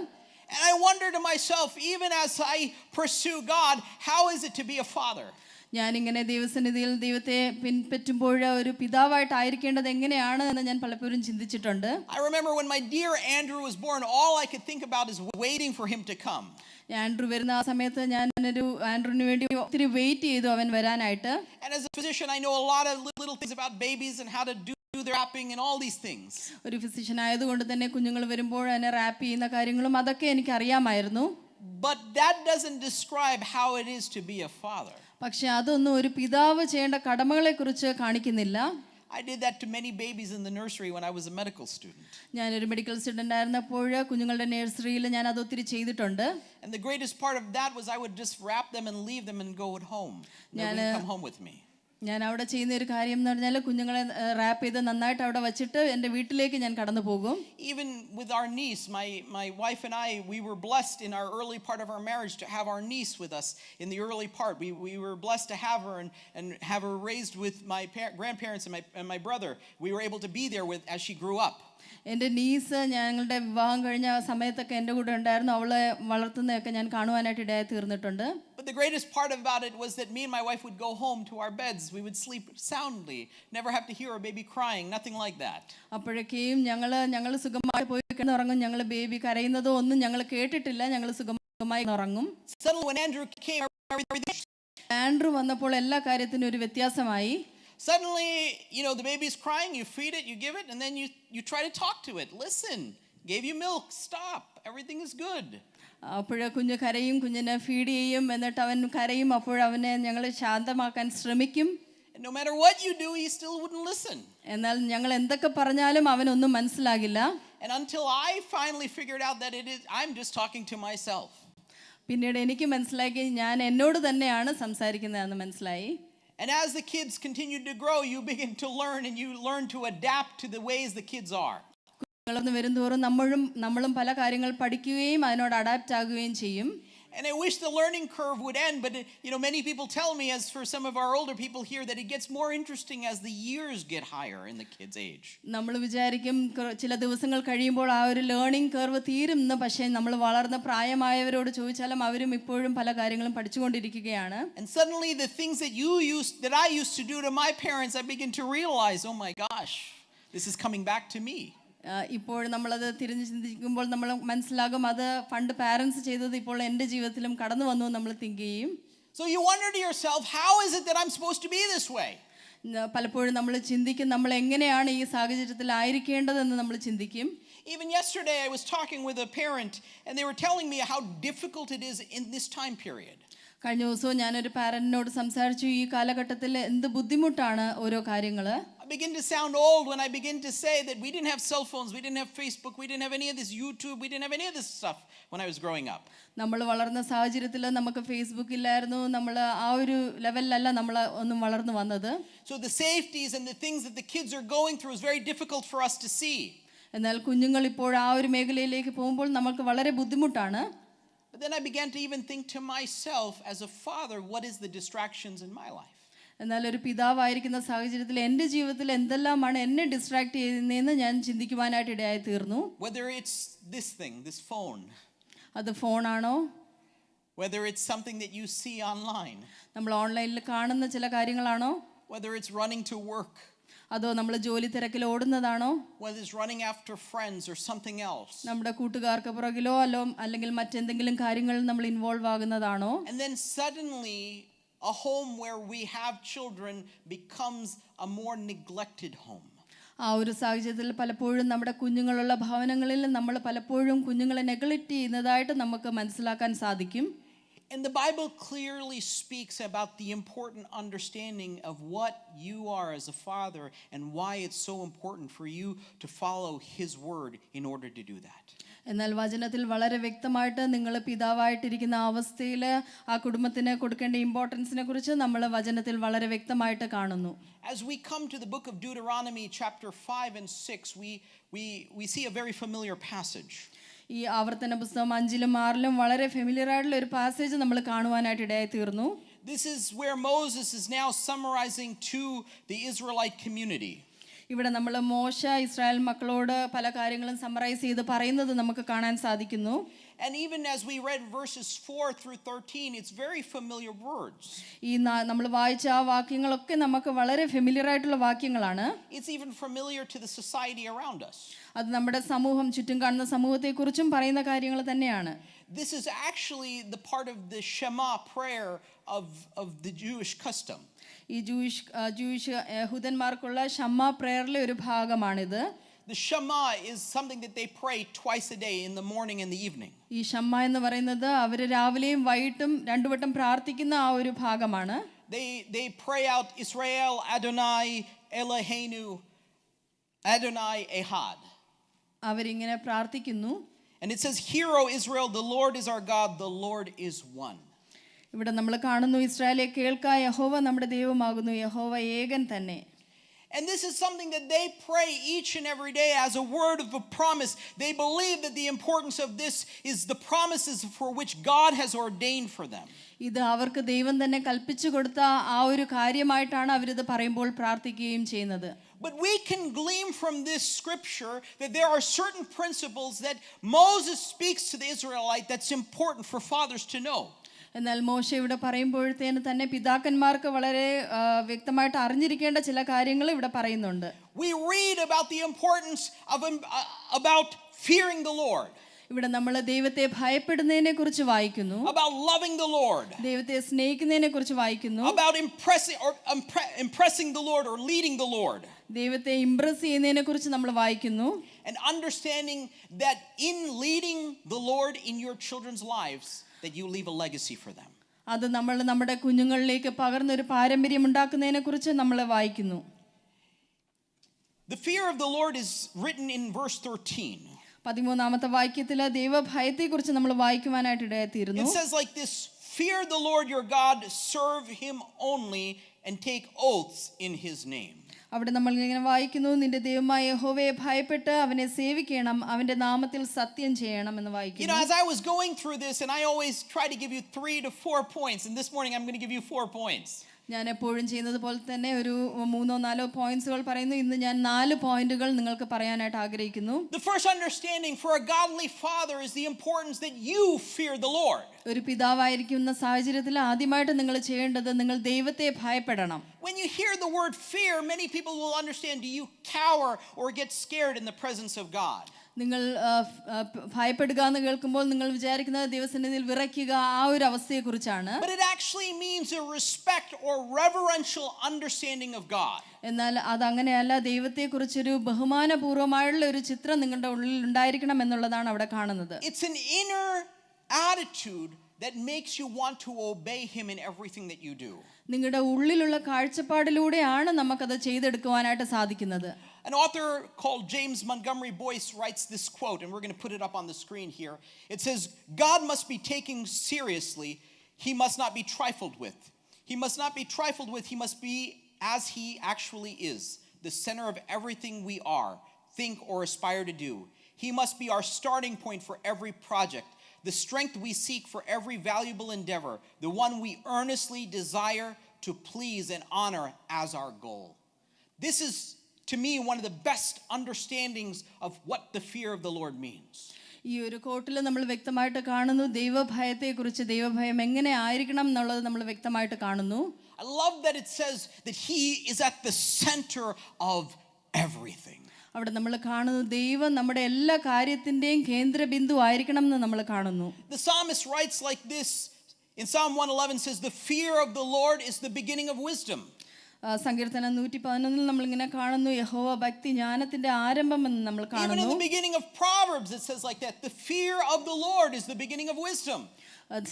And I wonder to myself, even as I pursue God, how is it to be a father? ഞാനിങ്ങനെ ദൈവസന്നിധിയിൽ ദൈവത്തെ പിൻപറ്റുമ്പോൾ ഒരു പിതാവായിട്ടായിരിക്കേണ്ടത് എങ്ങനെയാണ് എന്ന് ഞാൻ പലപ്പോഴും ചിന്തിച്ചിട്ടുണ്ട്. I remember when my dear Andrew was born, all I could think about is waiting for him to come. Andrew വരുന്ന ആ സമയത്ത് ഞാൻ ആൻഡ്രുവിന് വേണ്ടി ഒത്തിരി വെയിറ്റ് ചെയ്തു അവൻ വരാനായിട്ട്. And as a physician, I know a lot of little things about babies and how to do their wrapping and all these things. ഒരു ഫിസിഷ്യൻ ആയതുകൊണ്ട് തന്നെ കുഞ്ഞുങ്ങൾ വരുമ്പോൾ അതിനെ റാപ്പ് ചെയ്യുന്ന കാര്യങ്ങളും അതൊക്കെ എനിക്ക് അറിയാമായിരുന്നു. But that doesn't describe how it is to be a father. പക്ഷെ അതൊന്നും ഒരു പിതാവ് ചെയ്യേണ്ട കടമകളെ കുറിച്ച് കാണിക്കുന്നില്ല. I did that to many babies in the nursery when I was a medical student. ഞാനൊരു മെഡിക്കൽ സ്റ്റുഡൻ്റ് ആയിരുന്നപ്പോൾ കുഞ്ഞുങ്ങളുടെ നഴ്സറിയിൽ ഞാൻ അത് ഒത്തിരി ചെയ്തിട്ടുണ്ട്. And the greatest part of that was I would just wrap them and leave them and go at home. They wouldn't come home with me. ഞാൻ അവിടെ ചെയ്യുന്ന ഒരു കാര്യം എന്ന് പറഞ്ഞാൽ കുഞ്ഞുങ്ങളെ റാപ്പ് ചെയ്ത് നന്നായിട്ട് അവിടെ വെച്ചിട്ട് എൻ്റെ വീട്ടിലേക്ക് ഞാൻ കടന്നു പോകും. Even with our niece, my wife and I, we were blessed in our early part of our marriage to have our niece with us in the early part. We were blessed to have her and have her raised with my grandparents and my brother. We were able to be there with as she grew up. എൻ്റെ knees ഞങ്ങളുടെ വിവാഹം കഴിഞ്ഞ സമയത്തൊക്കെ എൻ്റെ കൂടെ ഉണ്ടായിരുന്നു. അവളെ വളർത്തുന്നതൊക്കെ ഞാൻ കാണുവാനായിട്ട് ഇടയായി തീർന്നിട്ടുണ്ട്. But the greatest part about it was that me and my wife would go home to our beds. We would sleep soundly, never have to hear a baby crying, nothing like that. അപ്പോഴേക്കും ഞങ്ങൾ സുഖമായി പോയി കിടന്നുറങ്ങും. ഞങ്ങൾ baby കരയുന്നതോ ഒന്നും ഞങ്ങൾ കേട്ടിട്ടില്ല. ഞങ്ങൾ സുഖമായി ഉറങ്ങും. Suddenly when Andrew came, Andrew വന്നപ്പോൾ എല്ലാ കാര്യത്തിനും ഒരു വ്യത്യാസമായി. Suddenly, you know, the baby's crying, you feed it, you give it, and then you try to talk to it. Listen, gave you milk, stop, everything is good. അപ്പോഴേ കുഞ്ഞ് കരയും, കുഞ്ഞിനെ feed ചെയ്യും, എന്നിട്ട് അവൻ കരയും. അപ്പോഴവനെ ഞങ്ങൾ ശാന്തമാക്കാൻ ശ്രമിക്കും. And no matter what you do, he still wouldn't listen. എന്നാൽ ഞങ്ങൾ എന്തൊക്കെ പറഞ്ഞാലും അവനൊന്നും മനസ്സിലാകില്ല. And until I finally figured out that I'm just talking to myself. പിന്നീട് എനിക്ക് മനസ്സിലാക്കി ഞാൻ എന്നോട് തന്നെയാണ് സംസാരിക്കുന്നതെന്ന് മനസ്സിലായി. And as the kids continued to grow, you begin to learn and you learn to adapt to the ways the kids are. വളർന്നു വരുന്തോറും നമ്മളും പല കാര്യങ്ങൾ പഠിക്കുകയും അതിനോട് അഡാപ്റ്റ് ആകുകയും ചെയ്യും. And I wish the learning curve would end, but many people tell me, as for some of our older people here, that it gets more interesting as the years get higher in the kids' age. നമ്മൾ വിചാരിക്കും ചില ദിവസങ്ങൾ കഴിയുമ്പോൾ ആ ഒരു learning curve തീരുമെന്ന്. പക്ഷേ നമ്മൾ വളർന്ന പ്രായമായവരോട് ചോദിച്ചാലും അവരും ഇപ്പോഴും പല കാര്യങ്ങളും പഠിച്ചുകൊണ്ടിരിക്കുകയാണ്. And suddenly the things that I used to do to my parents, I begin to realize, oh my gosh, this is coming back to me. ഇപ്പോൾ നമ്മളത് തിരിഞ്ഞ് ചിന്തിക്കുമ്പോൾ നമ്മൾ മനസ്സിലാകും അത് പണ്ട് പാരൻസ് ചെയ്തത് ഇപ്പോൾ എൻ്റെ ജീവിതത്തിലും കടന്നു വന്നു നമ്മൾ തിങ്ക് ചെയ്യും. So you wonder to yourself, how is it that I'm supposed to be this way? പലപ്പോഴും നമ്മൾ ചിന്തിക്കും നമ്മൾ എങ്ങനെയാണ് ഈ സാഹചര്യത്തിൽ ആയിരിക്കേണ്ടതെന്ന് നമ്മൾ ചിന്തിക്കും. Even yesterday I was talking with a parent and they were telling me how difficult it is in this time period. കഴിഞ്ഞ ദിവസവും ഞാനൊരു പാരന്റിനോട് സംസാരിച്ചു ഈ കാലഘട്ടത്തിൽ എന്ത് ബുദ്ധിമുട്ടാണ് ഓരോ കാര്യങ്ങൾ. I begin to sound old when I begin to say that we didn't have cell phones, we didn't have Facebook, we didn't have any of this YouTube, we didn't have any of this stuff when I was growing up. നമ്മൾ വളർന്ന സാഹചര്യത്തിൽ നമുക്ക് Facebook ഇല്ലായിരുന്നു. നമ്മൾ ആ ഒരു ലെവലിലല്ല നമ്മൾ ഒന്നും വളർന്നു വന്നത്. So the safeties and the things that the kids are going through is very difficult for us to see. എന്നാൽ കുഞ്ഞുങ്ങൾ ഇപ്പോൾ ആ ഒരു മേഖലയിലേക്ക് പോകുമ്പോൾ നമുക്ക് വളരെ ബുദ്ധിമുട്ടാണ്. But then I began to even think to myself as a father, what is the distractions in my life? എന്നാൽ ഒരു പിതാവായിരിക്കുന്ന സാഹചര്യത്തിൽ എൻ്റെ ജീവിതത്തിൽ എന്തെല്ലാമാണ് എന്നെ ഡിസ്ട്രാക്ട് ചെയ്യുന്നതെന്ന് ഞാൻ ചിന്തിക്കുവാനായിട്ട് ഇടയായി തീർന്നു. Whether it's this thing, this phone. അത് ഫോണാണോ? Whether it's something that you see online. നമ്മൾ ഓൺലൈനിൽ കാണുന്ന ചില കാര്യങ്ങളാണോ? Whether it's running to work. അതോ നമ്മൾ ജോലി തിരക്കിൽ ഓടുന്നതാണോ? Whether it's running after friends or something else. നമ്മുടെ കൂട്ടുകാർക്ക് പുറകിലോ അല്ലെങ്കിൽ മറ്റെന്തെങ്കിലും കാര്യങ്ങളിൽ നമ്മൾ involve ആകുന്നതാണോ? And then suddenly a home where we have children becomes a more neglected home. ആ ഒരു സാഹചര്യത്തിൽ പലപ്പോഴും നമ്മുടെ കുഞ്ഞുങ്ങളുള്ള ഭവനങ്ങളിൽ നമ്മൾ പലപ്പോഴും കുഞ്ഞുങ്ങളെ നെഗ്ലക്റ്റ് ചെയ്യുന്നതായിട്ട് നമുക്ക് മനസ്സിലാക്കാൻ സാധിക്കും. And the Bible clearly speaks about the important understanding of what you are as a father and why it's so important for you to follow His word in order to do that. എന്നാൽ വചനത്തിൽ വളരെ വ്യക്തമായിട്ട് നിങ്ങൾ പിതാവായിട്ടിരിക്കുന്ന അവസ്ഥയിൽ ആ കുടുംബത്തിന് കൊടുക്കേണ്ട ഇമ്പോർട്ടൻസിനെ കുറിച്ച് നമ്മൾ വചനത്തിൽ വളരെ വ്യക്തമായിട്ട് കാണുന്നു. As we come to the book of Deuteronomy chapter 5 and 6, we see a very familiar passage. ഈ ആവർത്തന പുസ്തകം 5-ലും 6-ലും വളരെ ഫെമിലിയർ ആയിട്ടുള്ള ഒരു പാസേജ് നമ്മൾ കാണുവാനായിട്ട് ഇടയായി തീർന്നു. This is where Moses is now summarizing to the Israelite community. ഇവിടെ നമ്മൾ മോശ ഇസ്രായേൽ മക്കളോട് പല കാര്യങ്ങളും സമ്മറൈസ് ചെയ്ത് പറയുന്നത് നമുക്ക് കാണാൻ സാധിക്കുന്നു. And even as we read verses 4 through 13, it's very familiar words. ഈ നമ്മൾ വായിച്ച ആ വാക്യങ്ങളൊക്കെ നമുക്ക് വളരെ ഫെമിലിയർ ആയിട്ടുള്ള വാക്യങ്ങളാണ്. It's even familiar to the society around us. അത് നമ്മുടെ സമൂഹം ചുറ്റും കാണുന്ന സമൂഹത്തെക്കുറിച്ചും പറയുന്ന കാര്യങ്ങൾ തന്നെയാണ്. This is actually the part of the Shema prayer of the Jewish custom. ഈ ജൂയിഷ് യഹൂദന്മാർക്കുള്ള ഷമ്മ പ്രേയറിലെ ഒരു ഭാഗമാണിത്. The Shema is something that they pray twice a day, in the morning and the evening. ഈ ഷമ്മ എന്ന് പറയുന്നത് അവർ രാവിലെയും വൈകിട്ടും രണ്ടു വട്ടം പ്രാർത്ഥിക്കുന്ന ആ ഒരു ഭാഗമാണ്. They pray out Israel Adonai Eloheinu Adonai Ehad. അവരിങ്ങനെ പ്രാർത്ഥിക്കുന്നു. And it says, "Hear, O Israel, the Lord is our God, the Lord is one." ഇവിടെ നമ്മൾ കാണുന്നു ഇസ്രായേലേ കേൾക്കുക യഹോവ നമ്മുടെ ദൈവമാകുന്നു യഹോവ ഏകൻ തന്നെ. And this is something that they pray each and every day as a word of a promise. They believe that the importance of this is the promises for which God has ordained for them. ഇത് അവർക്ക് ദൈവം തന്നെ കൽപ്പിച്ചു കൊടുത്ത ആ ഒരു കാര്യമായിട്ടാണ് അവരിത് പറയുമ്പോൾ പ്രാർത്ഥിക്കുകയും ചെയ്യുന്നത്. But we can glean from this scripture that there are certain principles that Moses speaks to the Israelite that's important for fathers to know. എന്നാൽ മോശ ഇവിടെ പറയുമ്പോഴത്തേന് തന്നെ പിതാക്കന്മാർക്ക് വളരെ വ്യക്തമായിട്ട് അറിഞ്ഞിരിക്കേണ്ട ചില കാര്യങ്ങൾ ഇവിടെ പറയുന്നുണ്ട്. We read about the importance of about fearing the Lord. ഇവിടെ നമ്മൾ ദൈവത്തെ ഭയപ്പെടുന്നതിനെ കുറിച്ച് വായിക്കുന്നു. About loving the Lord. ദൈവത്തെ സ്നേഹിക്കുന്നതിനെ കുറിച്ച് വായിക്കുന്നു. About impressing the Lord or leading the Lord. ദൈവത്തെ ഇംപ്രസ് ചെയ്യുന്നതിനെ കുറിച്ച് നമ്മൾ വായിക്കുന്നു. And understanding that in leading the Lord in your children's lives, that you leave a legacy for them. അത് നമ്മൾ നമ്മുടെ കുഞ്ഞുങ്ങളിലേക്ക് പകർന്നൊരു പാരമ്പര്യം ഉണ്ടാക്കുന്നതിനെ കുറിച്ച് നമ്മൾ വായിക്കുന്നു. The fear of the Lord is written in verse 13. 13ാമത്തെ വാക്യത്തിൽ ദൈവഭയത്തെക്കുറിച്ച് നമ്മൾ വായിക്കുവാനായിട്ട് ഇടയായിത്തീരുന്നു. It says like this, "Fear the Lord your God, serve him only, and take oaths in his name." അവിടെ നമ്മൾ ഇങ്ങനെ വായിക്കുന്നു, നിന്റെ ദൈവമായ യഹോവയെ ഭയപ്പെട്ട് അവനെ സേവിക്കണം, അവന്റെ നാമത്തിൽ സത്യം ചെയ്യണം എന്ന് You know, വായിക്കുന്നു. as I was going through this, and I always try to give you 3 to 4 points, and this morning I'm going to give you 4 points. ഞാൻ എപ്പോഴും ചെയ്യുന്നത് പോലെ തന്നെ ഒരു 3-4 പോയിന്റ്സുകൾ പറയുന്നു. ഇന്ന് ഞാൻ 4 പോയിന്റുകൾ നിങ്ങൾക്ക് പറയാനായിട്ട് ആഗ്രഹിക്കുന്നു. The first understanding for a godly father is the importance that you fear the Lord. ഒരു പിതാവായിരിക്കുന്ന സാഹചര്യത്തിൽ ആദ്യമായിട്ട് നിങ്ങൾ ചെയ്യേണ്ടത് നിങ്ങൾ ദൈവത്തെ ഭയപ്പെടണം. When you hear the word fear, many people will understand, do you cower or get scared in the presence of God? നിങ്ങൾ ഭയപ്പെടുക എന്ന് കേൾക്കുമ്പോൾ നിങ്ങൾ വിചാരിക്കുന്നത് ദൈവസന്നിധിയിൽ വിറയ്ക്കുക, ആ ഒരു അവസ്ഥയെക്കുറിച്ചാണ്. But it actually means a respect or reverential understanding of God. എന്നാൽ അതങ്ങനെയല്ല. ദൈവത്തെക്കുറിച്ചൊരു ബഹുമാനപൂർവ്വമായുള്ള ഒരു ചിത്രം നിങ്ങളുടെ ഉള്ളിൽ ഉണ്ടായിരിക്കണം എന്നുള്ളതാണ് അവിടെ കാണുന്നത്. It's an inner attitude that makes you want to obey him in everything that you do. നിങ്ങളുടെ ഉള്ളിലുള്ള കാഴ്ചപ്പാടിലൂടെയാണ് നമുക്കത് ചെയ്തെടുക്കുവാനായിട്ട് സാധിക്കുന്നത്. An author called James Montgomery Boyce writes this quote, and we're going to put it up on the screen here. It says, God must be taken seriously. He must not be trifled with. He must not be trifled with. He must be as he actually is, the center of everything we are, think, or aspire to do. He must be our starting point for every project, the strength we seek for every valuable endeavor, the one we earnestly desire to please and honor as our goal. This is, to me, one of the best understandings of what the fear of the Lord means. ഈ ഒരു കോട്ടിൽ നമ്മൾ വ്യക്തമായിട്ട് കാണുന്നു ദൈവഭയത്തെക്കുറിച്ച്. ദൈവഭയം എങ്ങനെ ആയിരിക്കണം എന്നുള്ളത് നമ്മൾ വ്യക്തമായിട്ട് കാണുന്നു. I love that it says that he is at the center of everything. അവിടെ നമ്മൾ കാണുന്നു ദൈവം നമ്മുടെ എല്ലാ കാര്യത്തിൻ്റെയും കേന്ദ്രബിന്ദു ആയിരിക്കണം എന്ന് നമ്മൾ കാണുന്നു. The psalmist writes like this in Psalm 111, says, the fear of the Lord is the beginning of wisdom. സങ്കീർത്തനം 111 നമ്മളിങ്ങനെ കാണുന്നു, യഹോവ ഭക്തി ജ്ഞാനത്തിന്റെ ആരംഭം എന്ന് നമ്മൾ Even in കാണുന്നു. the beginning of Proverbs it says like that, the fear of the Lord is the beginning of wisdom.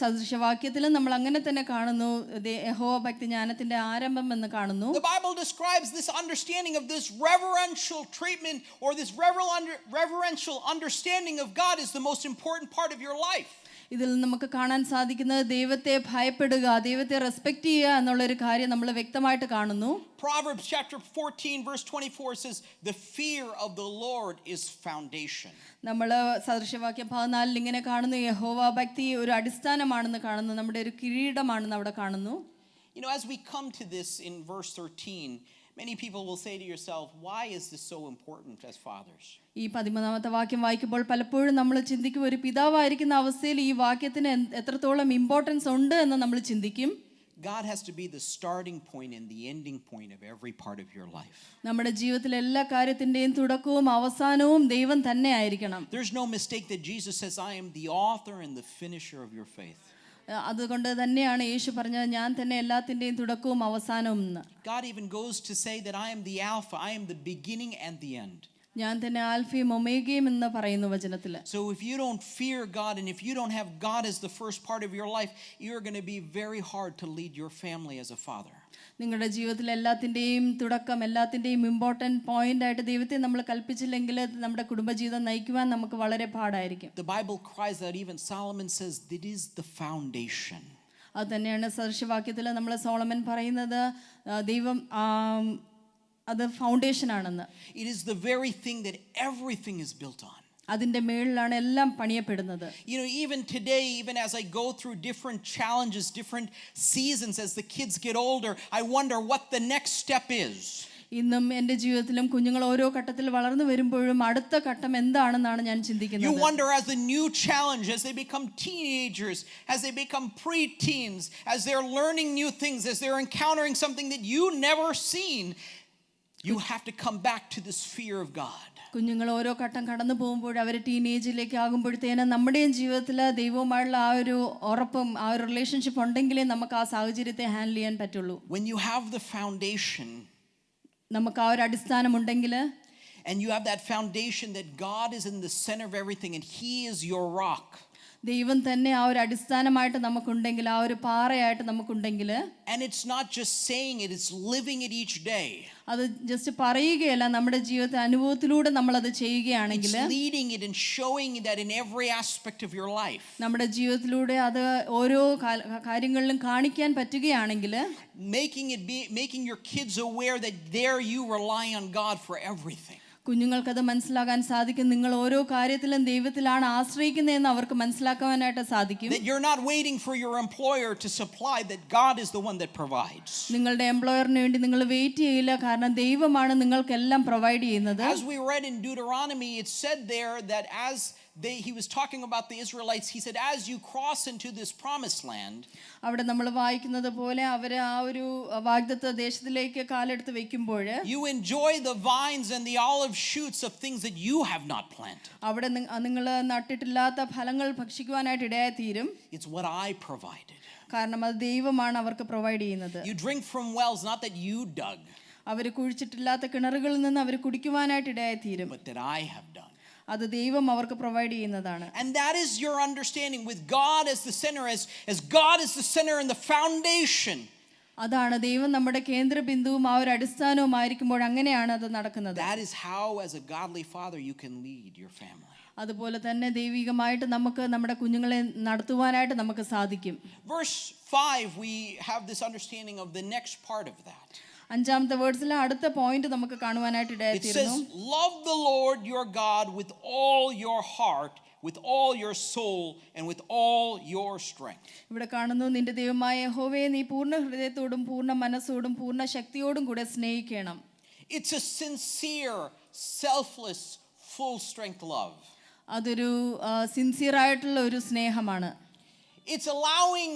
സദൃശവാക്യത്തിൽ നമ്മൾ അങ്ങനെ തന്നെ കാണുന്നു, യഹോവ ഭക്തി ജ്ഞാനത്തിന്റെ ആരംഭം എന്ന് കാണുന്നു. The Bible describes this understanding of this reverential treatment or this reverential understanding of God is the most important part of your life. ഇതിൽ നമുക്ക് കാണാൻ സാധിക്കുന്നത് ദൈവത്തെ ഭയപ്പെടുക, ദൈവത്തെ റെസ്പെക്ട് ചെയ്യുക എന്നുള്ളൊരു കാര്യം നമ്മൾ വ്യക്തമായിട്ട് കാണുന്നു. Proverbs chapter 14 verse 24 says, the fear of the Lord is foundation. നമ്മൾ സദൃശവാക്യം 14 ഇങ്ങനെ കാണുന്നു, യഹോവ ഭക്തി ഒരു അടിസ്ഥാനമാണെന്ന് കാണുന്നു, നമ്മുടെ ഒരു കിരീടമാണെന്ന് അവിടെ കാണുന്നു. You know, as we come to this in verse 13, many people will say to yourself, why is this so important as fathers? ഈ 13-ാമത്തെ വാക്യം വായിക്കുമ്പോൾ പലപ്പോഴും നമ്മൾ ചിന്തിക്കും, ഒരു പിതാവായിരിക്കുന്ന അവസ്ഥയിൽ ഈ വാക്യത്തിന് എത്രത്തോളം ഇമ്പോർട്ടൻസ് ഉണ്ട് എന്ന് നമ്മൾ ചിന്തിക്കും. God has to be the starting point and the ending point of every part of your life. നമ്മുടെ ജീവിതത്തിലെ എല്ലാ കാര്യത്തിന്റെയും തുടക്കവും അവസാനവും ദൈവം തന്നെ ആയിരിക്കണം. There's no mistake that Jesus says, I am the author and the finisher of your faith. അതുകൊണ്ട് തന്നെയാണ് യേശു പറഞ്ഞത്, ഞാൻ തന്നെ എല്ലാത്തിന്റെയും തുടക്കവും അവസാനവും എന്ന്. God even goes to say that I am the Alpha, I am the beginning and the end. ഞാൻ തന്നെ ആൽഫയും ഒമേഗയും എന്ന് പറയുന്നു വചനത്തിൽ. So if you don't fear God and if you don't have God as the first part of your life, you're going to be very hard to lead your family as a father. നിങ്ങളുടെ ജീവിതത്തിൽ എല്ലാത്തിൻ്റെയും തുടക്കം, എല്ലാത്തിൻ്റെയും important point ആയിട്ട് ദൈവത്തെ നമ്മൾ കൽപ്പിച്ചില്ലെങ്കിൽ നമ്മുടെ കുടുംബജീവിതം നയിക്കുവാൻ നമുക്ക് വളരെ പാടായിരിക്കും. The Bible cries out, even Solomon says, that is the foundation. അത് തന്നെയാണ് സദൃശവാക്യത്തിൽ നമ്മൾ സോളമൻ പറയുന്നത്, ദൈവം അത് ഫൗണ്ടേഷൻ ആണെന്ന്. It is the very thing that everything is built on. അതിൻ്റെ മേളിലാണ് എല്ലാം പണിയപ്പെടുന്നത്. You know, even today, even as I go through different challenges, different seasons, as the kids get older, I wonder what the next step is. ഇന്നും എൻ്റെ ജീവിതത്തിലും കുഞ്ഞുങ്ങൾ ഓരോ ഘട്ടത്തിൽ വളർന്നു വരുമ്പോഴും അടുത്ത ഘട്ടം എന്താണെന്നാണ് ഞാൻ ചിന്തിക്കുന്നത്. You wonder as the new challenge, as they become teenagers, as they become pre-teens, as they're learning new things, as they're encountering something that you never seen, you have to come back to this fear of God. കുഞ്ഞുങ്ങൾ ഓരോ ഘട്ടം കടന്നു പോകുമ്പോൾ അവർ ടീനേജിലേക്ക് ആകുമ്പോഴത്തേനും നമ്മുടെയും ജീവിതത്തിൽ ദൈവവുമായുള്ള ആ ഒരു ഉറപ്പും ആ ഒരു റിലേഷൻഷിപ്പ് ഉണ്ടെങ്കിലേ നമുക്ക് ആ സാഹചര്യത്തെ ഹാൻഡിൽ ചെയ്യാൻ പറ്റുള്ളൂ. When you have the foundation, നമുക്ക് ആ ഒരു അടിസ്ഥാനം ഉണ്ടെങ്കിൽ, and you have that foundation that God is in the center of everything and He is your rock. ദൈവം തന്നെ ആ ഒരു അടിസ്ഥാനമായിട്ട് നമുക്കുണ്ടെങ്കിൽ, ആ ഒരു പാറയായിട്ട് നമുക്കുണ്ടെങ്കിൽ, and it's not just saying it, it's living it each day. അത് ജസ്റ്റ് പറയുകയല്ല, നമ്മുടെ ജീവിതത്തെ അനുഭവത്തിലൂടെ നമ്മൾ അത് ചെയ്യുകയാണെങ്കിൽ, It's leading it and showing that in every aspect of your life. നമ്മുടെ ജീവിതത്തിലൂടെ അത് ഓരോ കാര്യങ്ങളിലും കാണിക്കാൻ പറ്റുകയാണെങ്കിൽ, making your kids aware that there you rely on God for everything. കുഞ്ഞുങ്ങൾക്കത് മനസ്സിലാക്കാൻ സാധിക്കും. നിങ്ങൾ ഓരോ കാര്യത്തിലും ദൈവത്തിലാണ് ആശ്രയിക്കുന്നതെന്ന് അവർക്ക് മനസ്സിലാക്കാനായിട്ട് സാധിക്കും. That you're not waiting for your employer to supply, that God is the one that provides. നിങ്ങളുടെ എംപ്ലോയറിന് വേണ്ടി നിങ്ങൾ വെയിറ്റ് ചെയ്യില്ല, കാരണം ദൈവമാണ് നിങ്ങൾക്കെല്ലാം പ്രൊവൈഡ് ചെയ്യുന്നത്. As we read in Deuteronomy, it said there that he was talking about the Israelites. He said, as you cross into this promised land, അവിടെ നമ്മൾ വായിക്കുന്നത് പോലെ അവർ ആ ഒരു വാഗ്ദത്ത ദേശത്തിലേക്ക് കാലെടുത്ത് വെക്കുമ്പോൾ, you enjoy the vines and the olive shoots of things that you have not planted. അവിടെ നിങ്ങൾ നട്ടിട്ടില്ലാത്ത ഫലങ്ങൾ ഭക്ഷിക്കുവാനായിട്ട് ഇടയായി തീരും. It's what I provided. കാരണം അത് ദൈവമാണ് അവർക്ക് പ്രൊവൈഡ് ചെയ്യുന്നത്. You drink from wells not that you dug, അവർ കുഴിച്ചിട്ടില്ലാത്ത കിണറുകളിൽ നിന്ന് അവർ കുടിക്കുവാനായിട്ട് ഇടയായി തീരും. but that I have done. അത് ദൈവം അവർക്ക് പ്രൊവൈഡ് ചെയ്യുന്നതാണ്. And that is your understanding, with God as the center, as God is the center and the foundation. അതാണ് ദൈവം നമ്മുടെ കേന്ദ്ര ബിന്ദുവും ആ ഒരു അടിസ്ഥാനവുമായിരിക്കുമ്പോൾ അങ്ങനെയാണ് അത് നടക്കുന്നത്. That is how, as a godly father, you can lead your family. അതുപോലെ തന്നെ ദൈവികമായിട്ട് നമുക്ക് നമ്മുടെ കുഞ്ഞുങ്ങളെ നടത്തുവാനായിട്ട് നമുക്ക് സാധിക്കും. Verse 5, we have this understanding of the next part of that. അഞ്ചാമത്തെ വേർഡ്സിലെ അടുത്ത പോയിന്റ് നമുക്ക് കാണുവാനായിട്ട് It ഇടയായിത്തീരുന്നു. says, love the Lord your God with all your heart, with all your soul, and with all your strength. ഇവിടെ കാണുന്നു, നിന്റെ ദൈവമായ യഹോവയെ നീ പൂർണ്ണ ഹൃദയത്തോടും പൂർണ്ണ മനസ്സോടും പൂർണ്ണ ശക്തിയോടും കൂടെ സ്നേഹിക്കണം. It's a sincere, selfless, full strength love. അതൊരു സിൻസിയർ ആയിട്ടുള്ള ഒരു സ്നേഹമാണ്. It's allowing